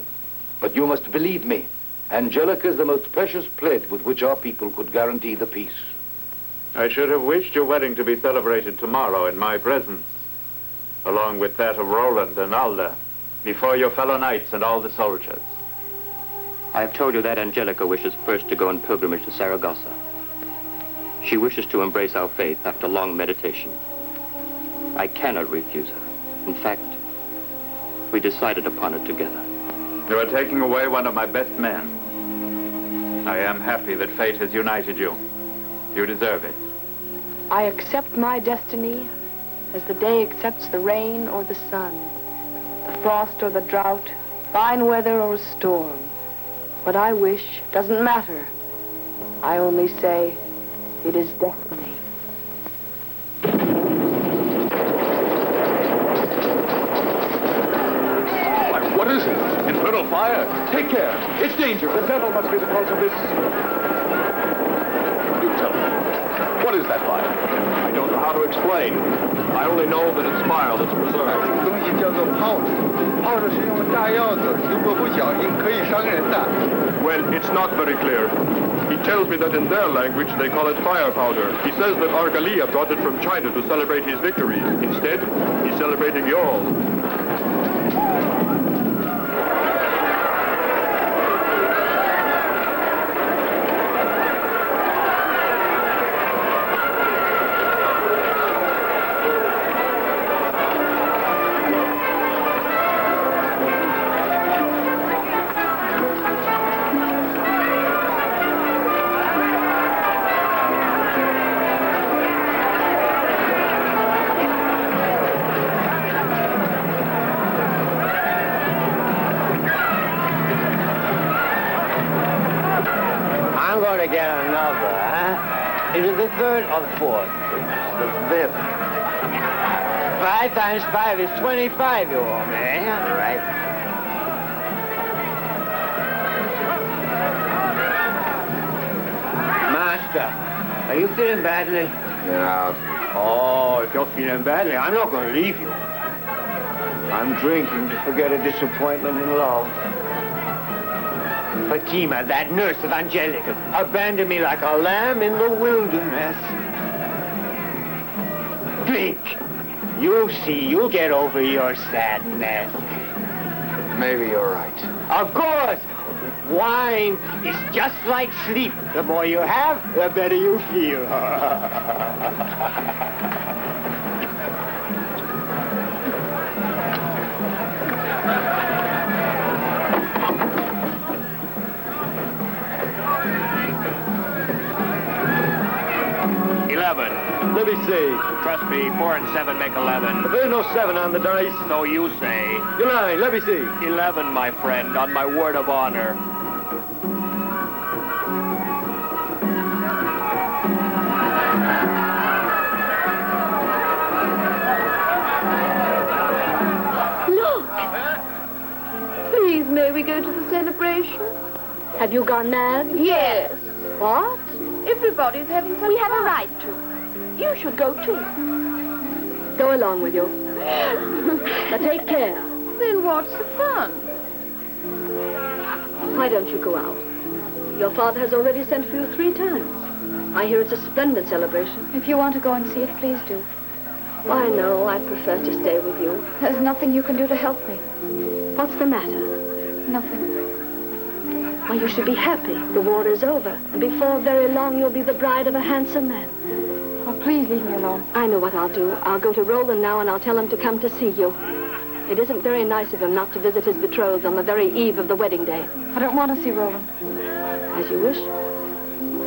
but you must believe me. Angelica is the most precious pledge with which our people could guarantee the peace. I should have wished your wedding to be celebrated tomorrow in my presence, along with that of Roland and Alda, before your fellow knights and all the soldiers. I have told you that Angelica wishes first to go on pilgrimage to Saragossa. She wishes to embrace our faith after long meditation. I cannot refuse her. In fact, we decided upon it together. You are taking away one of my best men. I am happy that fate has united you. You deserve it. I accept my destiny as the day accepts the rain or the sun, the frost or the drought, fine weather or a storm. What I wish doesn't matter. I only say, it is destiny. What is it? Infernal fire. Take care. It's danger. The devil must be the cause of this. You tell me. What is that fire? I don't know how to explain. I only know that it's fire that's preserved. Well, it's not very clear. He tells me that in their language they call it fire powder. He says that Argalia brought it from China to celebrate his victories. Instead, he's celebrating yours. Get another, huh? Is it the third or the fourth? The fifth. 5 times 5 is 25, you owe me, eh? All right. Master, are you feeling badly? Yeah. Oh, if you're feeling badly, I'm not going to leave you. I'm drinking to forget a disappointment in love. Fatima, that nurse of Angelica, abandoned me like a lamb in the wilderness. drink. You'll see, you'll get over your sadness. Maybe you're right. Of course. Wine is just like sleep. The more you have, the better you feel. 11. Let me see. Trust me, 4 and 7 make 11. But there's no 7 on the dice. So you say. You're lying. Let me see. 11, my friend, on my word of honor. Look! Please, may we go to the celebration? Have you gone mad? Yes. What? Everybody's having such We have a right to. You should go too. Go along with you. But take care. Then what's the fun? Why don't you go out? Your father has already sent for you 3 times. I hear it's a splendid celebration. If you want to go and see it, please do. Why, no, I'd prefer to stay with you. There's nothing you can do to help me. What's the matter? Nothing. Why, you should be happy. The war is over. And before very long, you'll be the bride of a handsome man. Oh, please leave me alone. I know what I'll do. I'll go to Roland now, and I'll tell him to come to see you. It isn't very nice of him not to visit his betrothed on the very eve of the wedding day. I don't want to see Roland. As you wish.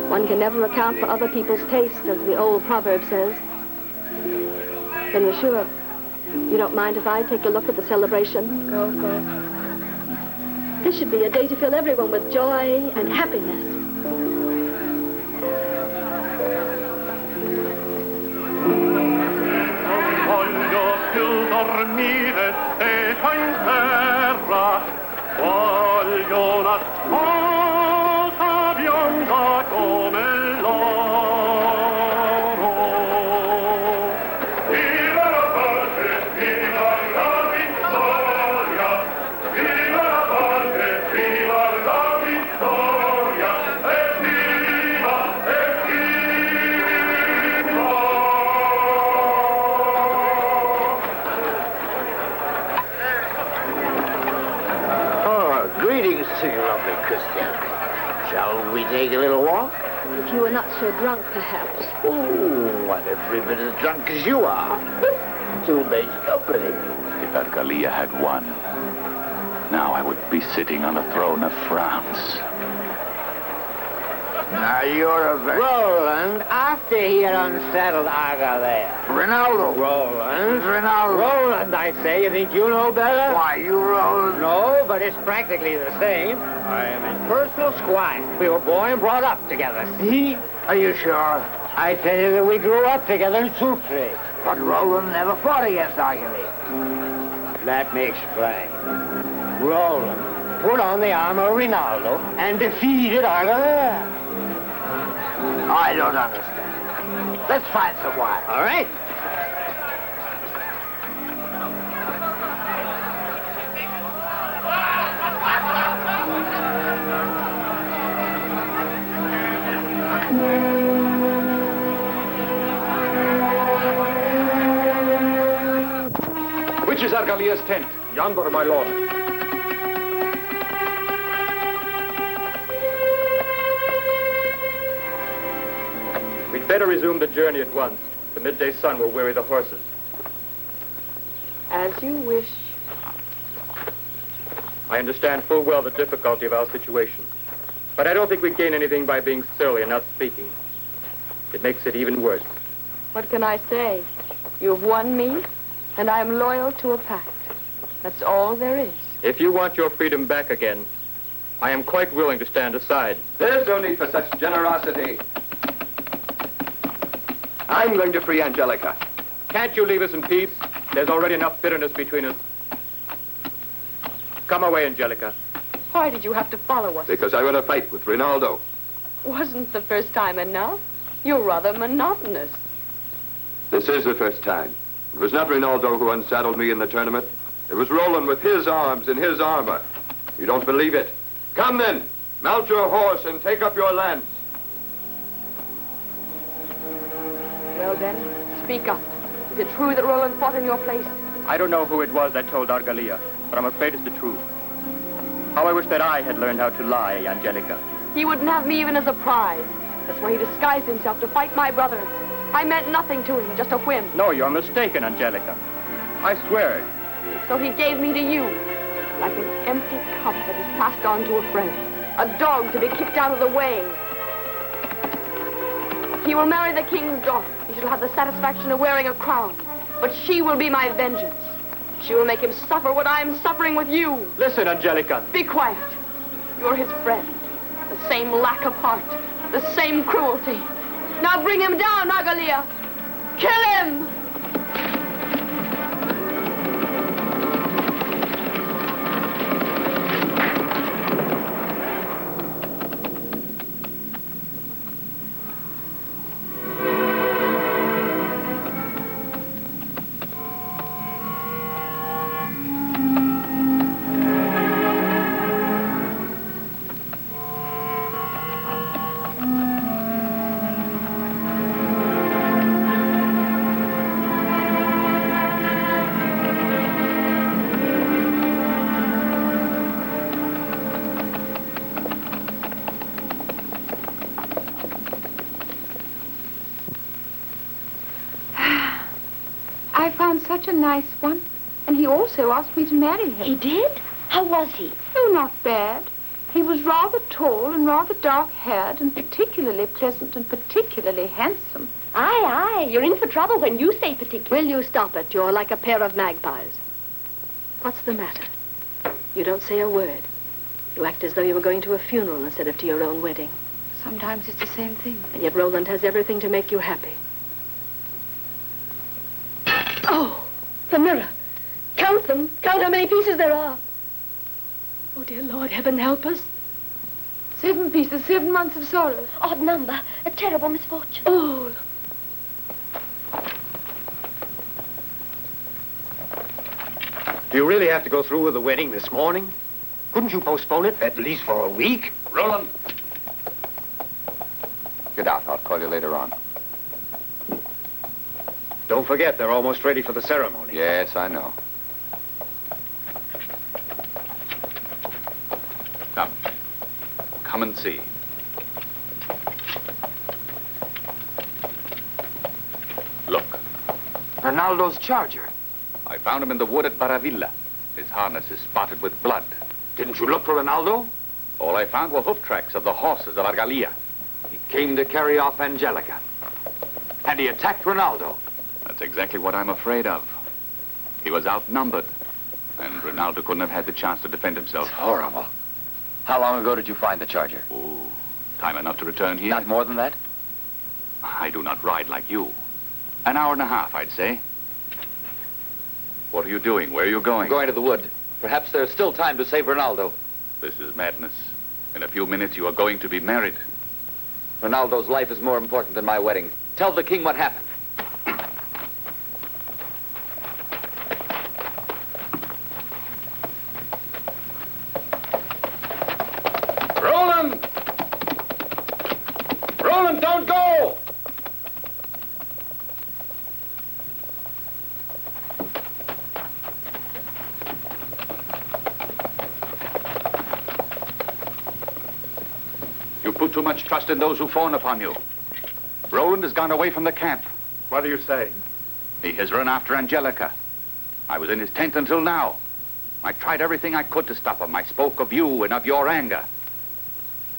One can never account for other people's tastes, as the old proverb says. Then you're sure you don't mind if I take a look at the celebration? Go. This should be a day to fill everyone with joy and happiness. Voglio più dormire stesa in terra, voglio una sposa bionda come l'oro. Viva la pace, viva la vittoria, viva la pace, viva la vittoria, e viva, Greetings to you, lovely Christian. Shall we take a little walk? If you were not so drunk, perhaps. Oh, what every bit as drunk as you are. Two mates company. If Argalia had won, now I would be sitting on the throne of France. Now you're a very... Roland, after he had unsaddled Argalia. Rinaldo. Roland. Rinaldo. Roland, I say. You think you know better? Why, you Roland? No, but it's practically the same. I am his personal squire. We were born and brought up together. See? Are you sure? I tell you that we grew up together in Sucre. But Roland never fought against Argalia. Let me explain. Roland put on the armor of Rinaldo and defeated Argalia. I don't understand. Let's find some wine. All right. Which is Argalia's tent? Yonder, my lord. We'd better resume the journey at once. The midday sun will weary the horses. As you wish. I understand full well the difficulty of our situation. But I don't think we gain anything by being surly and not speaking. It makes it even worse. What can I say? You've won me, and I'm loyal to a pact. That's all there is. If you want your freedom back again, I am quite willing to stand aside. There's no need for such generosity. I'm going to free Angelica. Can't you leave us in peace? There's already enough bitterness between us. Come away, Angelica. Why did you have to follow us? Because I want to fight with Rinaldo. Wasn't the first time enough? You're rather monotonous. This is the first time. It was not Rinaldo who unsaddled me in the tournament. It was Roland with his arms and his armor. You don't believe it? Come then, mount your horse and take up your lance. Well then, speak up. Is it true that Roland fought in your place? I don't know who it was that told Argalia, but I'm afraid it's the truth. How I wish that I had learned how to lie, Angelica. He wouldn't have me even as a prize. That's why he disguised himself to fight my brothers. I meant nothing to him, just a whim. No, you're mistaken, Angelica. I swear it. So he gave me to you, like an empty cup that is passed on to a friend. A dog to be kicked out of the way. He will marry the king's daughter. He shall have the satisfaction of wearing a crown. But she will be my vengeance. She will make him suffer what I am suffering with you. Listen, Angelica. Be quiet. You're his friend. The same lack of heart. The same cruelty. Now bring him down, Argalia. Kill him! I found such a nice one, and he also asked me to marry him. He did? How was he? Oh, not bad. He was rather tall and rather dark-haired and particularly pleasant and particularly handsome. Aye, you're in for trouble when you say particular. Will you stop it? You're like a pair of magpies. What's the matter? You don't say a word. You act as though you were going to a funeral instead of to your own wedding. Sometimes it's the same thing. And yet Roland has everything to make you happy. Oh, the mirror. Count them. Count how many pieces there are. Oh, dear Lord, heaven help us. 7 pieces, 7 months of sorrow. Odd number. A terrible misfortune. Oh. Do you really have to go through with the wedding this morning? Couldn't you postpone it at least for a week? Roland! Get out. I'll call you later on. Don't forget, they're almost ready for the ceremony. Yes, I know. Come. Come and see. Look. Ronaldo's charger. I found him in the wood at Baravilla. His harness is spotted with blood. Didn't you look for Ronaldo? All I found were hoof tracks of the horses of Argalia. He came to carry off Angelica. And he attacked Ronaldo. That's exactly what I'm afraid of. He was outnumbered, and Ronaldo couldn't have had the chance to defend himself. It's horrible. How long ago did you find the charger? Oh, time enough to return here. Not more than that? I do not ride like you. An hour and a half, I'd say. What are you doing? Where are you going? I'm going to the wood. Perhaps there's still time to save Ronaldo. This is madness. In a few minutes, you are going to be married. Ronaldo's life is more important than my wedding. Tell the king what happened. Roland! Roland, don't go! You put too much trust in those who fawn upon you. Roland has gone away from the camp. What do you say? He has run after Angelica. I was in his tent until now. I tried everything I could to stop him. I spoke of you and of your anger.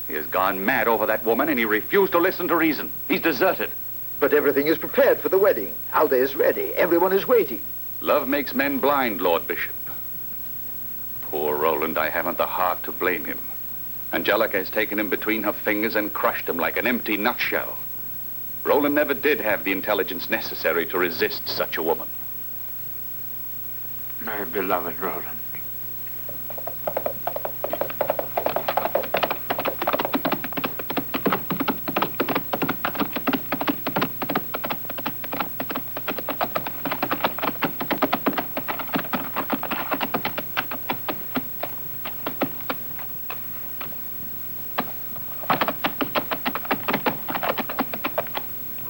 He has gone mad over that woman, and he refused to listen to reason. He's deserted. But everything is prepared for the wedding. Alda is ready. Everyone is waiting. Love makes men blind, Lord Bishop. Poor Roland, I haven't the heart to blame him. Angelica has taken him between her fingers and crushed him like an empty nutshell. Roland never did have the intelligence necessary to resist such a woman. My beloved Roland.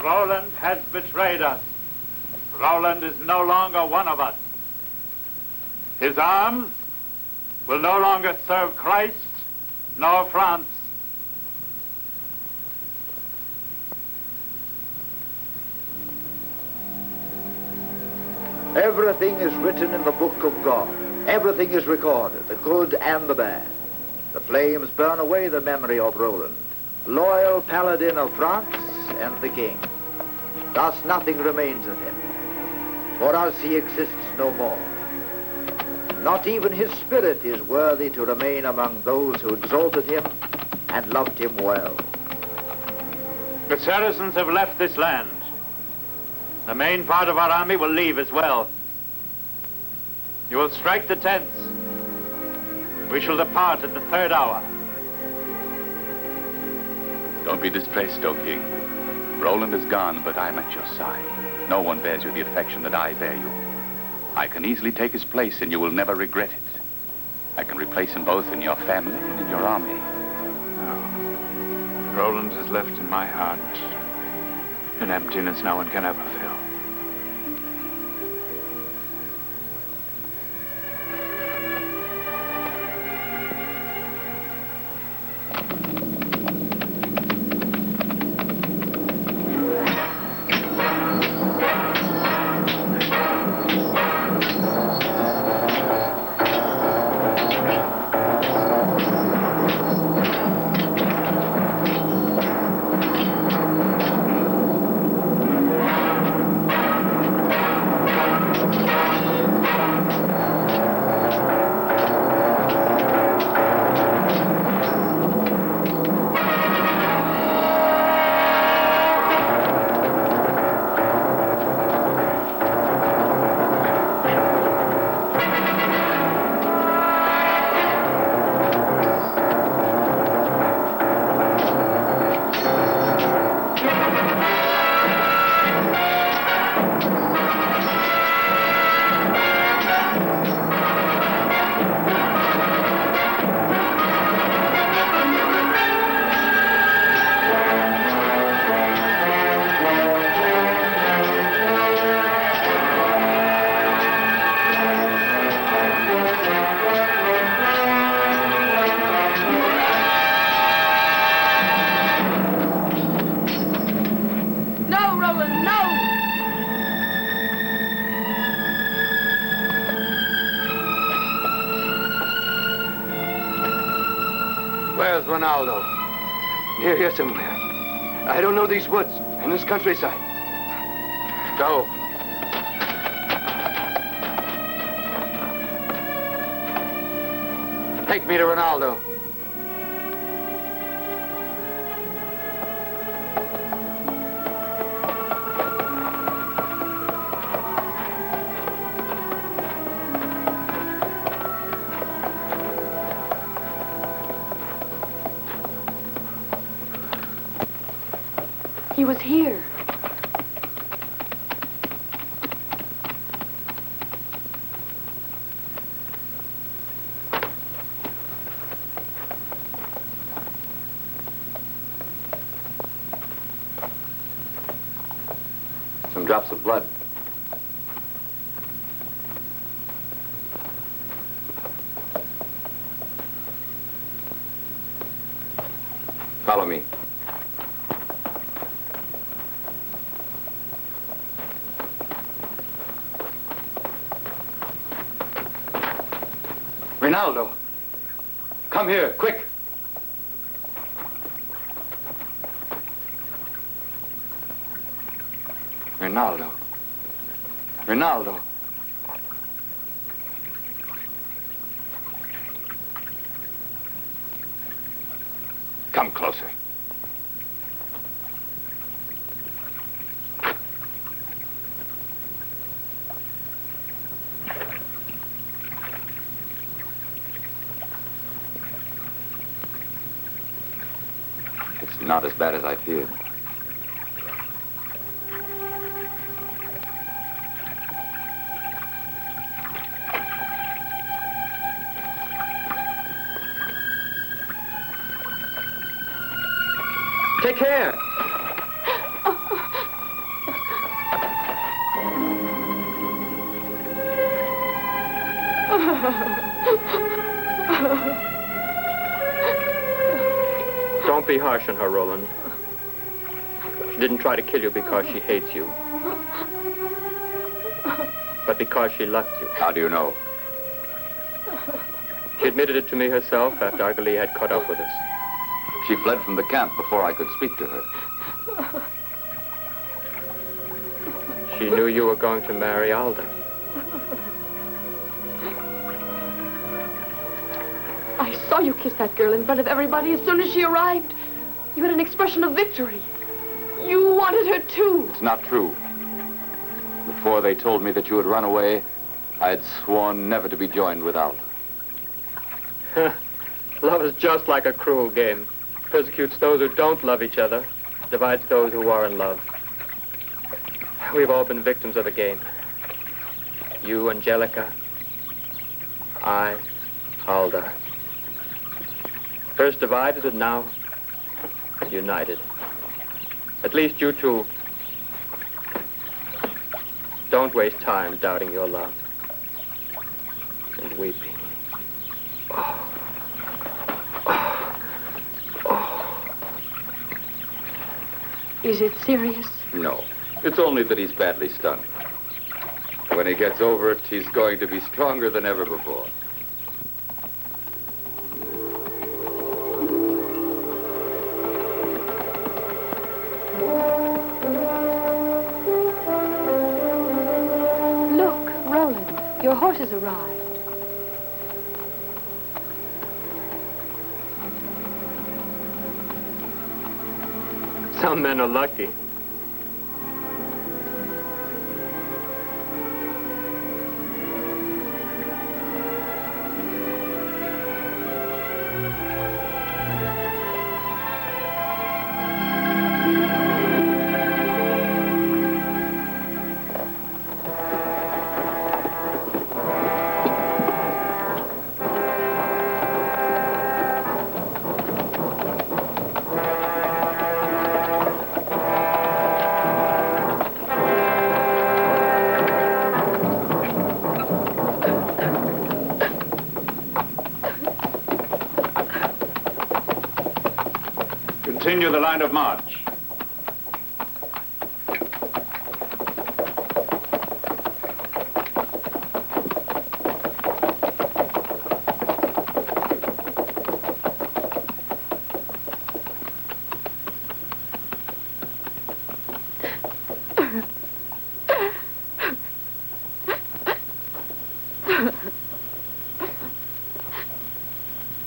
Roland has betrayed us. Roland is no longer one of us. His arms will no longer serve Christ nor France. Everything is written in the book of God. Everything is recorded, the good and the bad. The flames burn away the memory of Roland, loyal paladin of France and the king. Thus nothing remains of him. For us he exists no more. Not even his spirit is worthy to remain among those who exalted him and loved him well. The Saracens have left this land. The main part of our army will leave as well. You will strike the tents. We shall depart at the 3rd hour. Don't be distressed, O King. Roland is gone, but I'm at your side. No one bears you the affection that I bear you. I can easily take his place, and you will never regret it. I can replace him both in your family and in your army. No. Roland has left in my heart an emptiness no one can ever fill. Where's Ronaldo? Here somewhere. I don't know these woods and this countryside. Go. Take me to Ronaldo. He was here. Some drops of blood. Follow me. Ronaldo, come here, quick. Ronaldo. Ronaldo. Come closer. It's not as bad as I feared. Take care. Don't be harsh on her, Roland. She didn't try to kill you because she hates you, but because she loves you. How do you know? She admitted it to me herself after Argalee had caught up with us. She fled from the camp before I could speak to her. She knew you were going to marry Alda. I saw you kiss that girl in front of everybody as soon as she arrived. You had an expression of victory. You wanted her too. It's not true. Before they told me that you had run away, I had sworn never to be joined with Alda. Love is just like a cruel game. Persecutes those who don't love each other, divides those who are in love. We've all been victims of the game. You, Angelica. I, Alda. First divided and now united. At least you two don't waste time doubting your love and weeping. Is it serious? No. It's only that he's badly stunned. When he gets over it, he's going to be stronger than ever before. Look, Roland, your horse has arrived. Some men are lucky. Continue the line of march.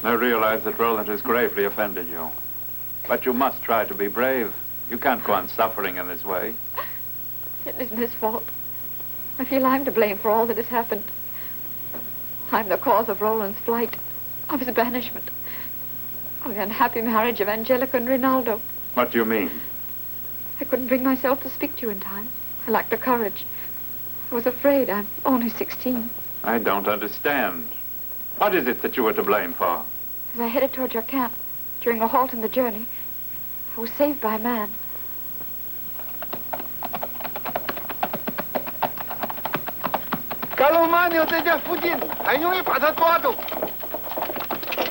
I realize that Roland has gravely offended you. But you must try to be brave. You can't go on suffering in this way. It isn't his fault. I feel I'm to blame for all that has happened. I'm the cause of Roland's flight, of his banishment, of the unhappy marriage of Angelica and Rinaldo. What do you mean? I couldn't bring myself to speak to you in time. I lacked the courage. I was afraid. I'm only 16. I don't understand. What is it that you were to blame for? As I headed toward your camp, during a halt in the journey, I was saved by a man.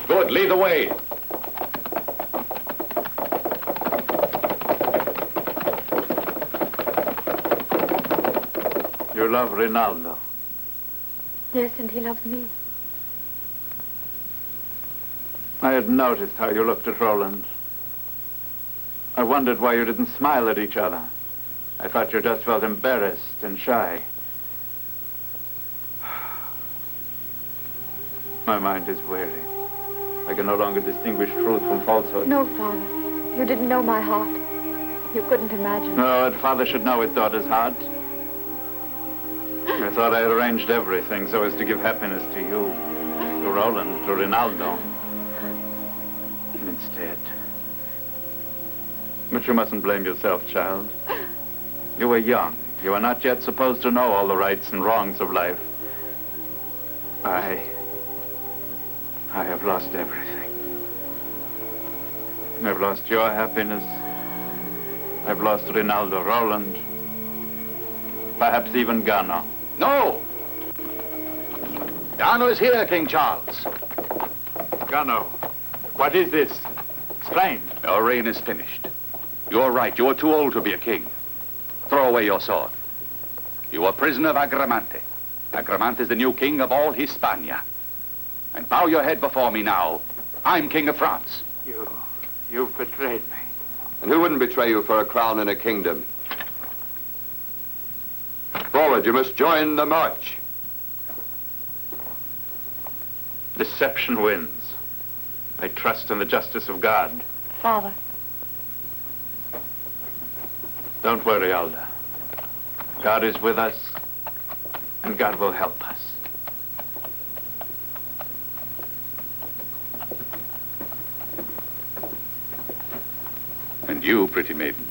Good, lead the way. You love Rinaldo. Yes, and he loves me. I had noticed how you looked at Roland. I wondered why you didn't smile at each other. I thought you just felt embarrassed and shy. My mind is weary. I can no longer distinguish truth from falsehood. No, Father. You didn't know my heart. You couldn't imagine. No, a father should know his daughter's heart. I thought I had arranged everything so as to give happiness to you, to Roland, to Rinaldo. And instead... But you mustn't blame yourself, child. You were young. You were not yet supposed to know all the rights and wrongs of life. I have lost everything. I've lost your happiness. I've lost Rinaldo, Roland. Perhaps even Gano. No! Gano is here, King Charles. Gano, what is this? Explain. Your reign is finished. You're right. You're too old to be a king. Throw away your sword. You are prisoner of Agramante. Agramante is the new king of all Hispania. And bow your head before me now. I'm king of France. You've betrayed me. And who wouldn't betray you for a crown and a kingdom? Forward, you must join the march. Deception wins. I trust in the justice of God. Father. Don't worry, Alda. God is with us, and God will help us. And you, pretty maiden,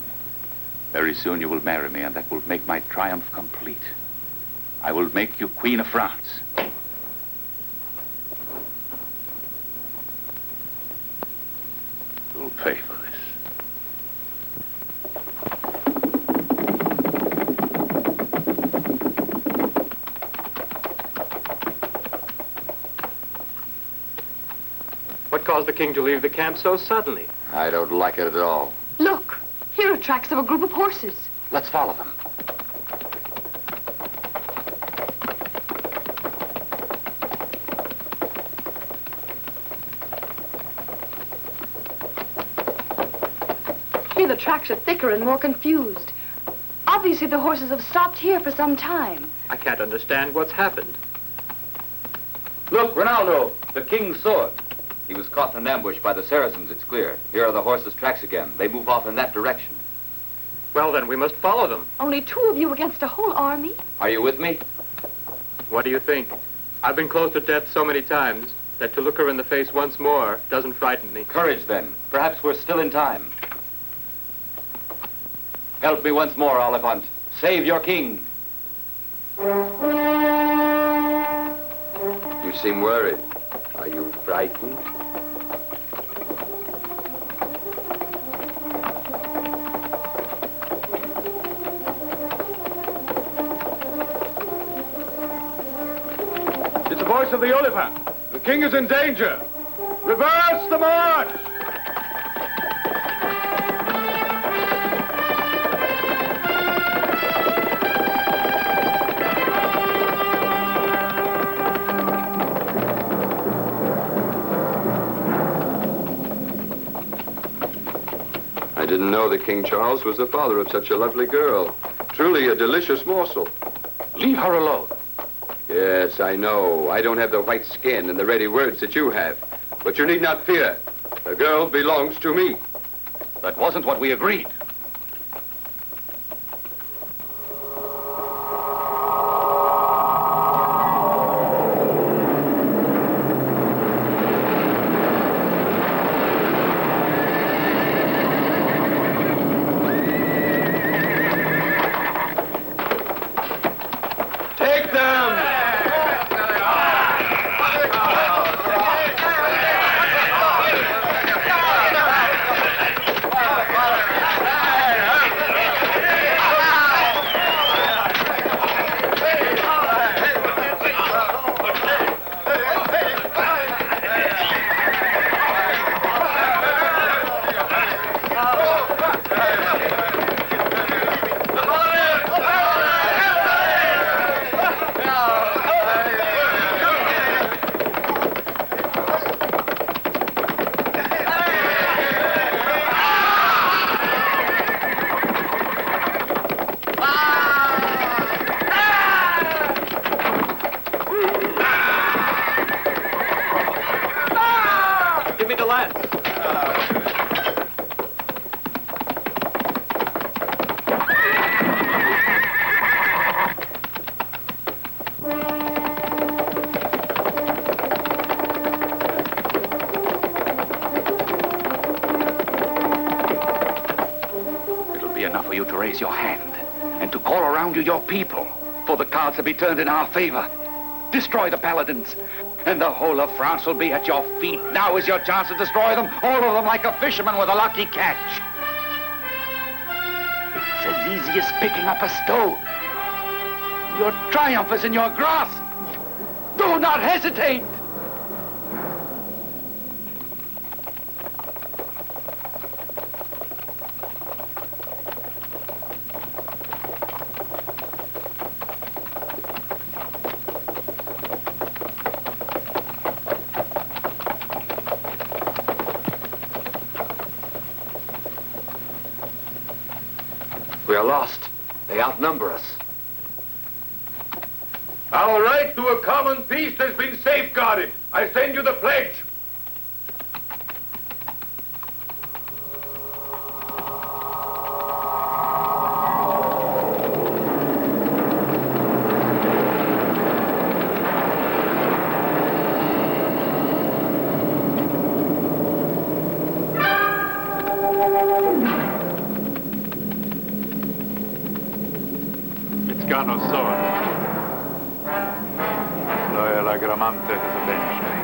very soon you will marry me, and that will make my triumph complete. I will make you Queen of France. You'll pay for this. What caused the king to leave the camp so suddenly? I don't like it at all. Look, here are tracks of a group of horses. Let's follow them. Here the tracks are thicker and more confused. Obviously the horses have stopped here for some time. I can't understand what's happened. Look, Ronaldo, the king's sword. He was caught in an ambush by the Saracens, it's clear. Here are the horses' tracks again. They move off in that direction. Well, then we must follow them. Only 2 of you against a whole army? Are you with me? What do you think? I've been close to death so many times that to look her in the face once more doesn't frighten me. Courage, then. Perhaps we're still in time. Help me once more, Oliphant. Save your king. You seem worried. Are you frightened? It's the voice of the Oliphant. The king is in danger. Reverse the march! I didn't know that King Charles was the father of such a lovely girl. Truly a delicious morsel. Leave her alone. Yes, I know. I don't have the white skin and the ready words that you have. But you need not fear. The girl belongs to me. That wasn't what we agreed. Your hand and to call around you your people, for the cards have been turned in our favor. Destroy the paladins, and the whole of France will be at your feet. Now is your chance to destroy them, all of them like a fisherman with a lucky catch. It's as easy as picking up a stone. Your triumph is in your grasp. Do not hesitate! We are lost. They outnumber us. Our right to a common peace has been safeguarded. I send you the pledge. Gano's sword. Loyal Agramante has avenged me.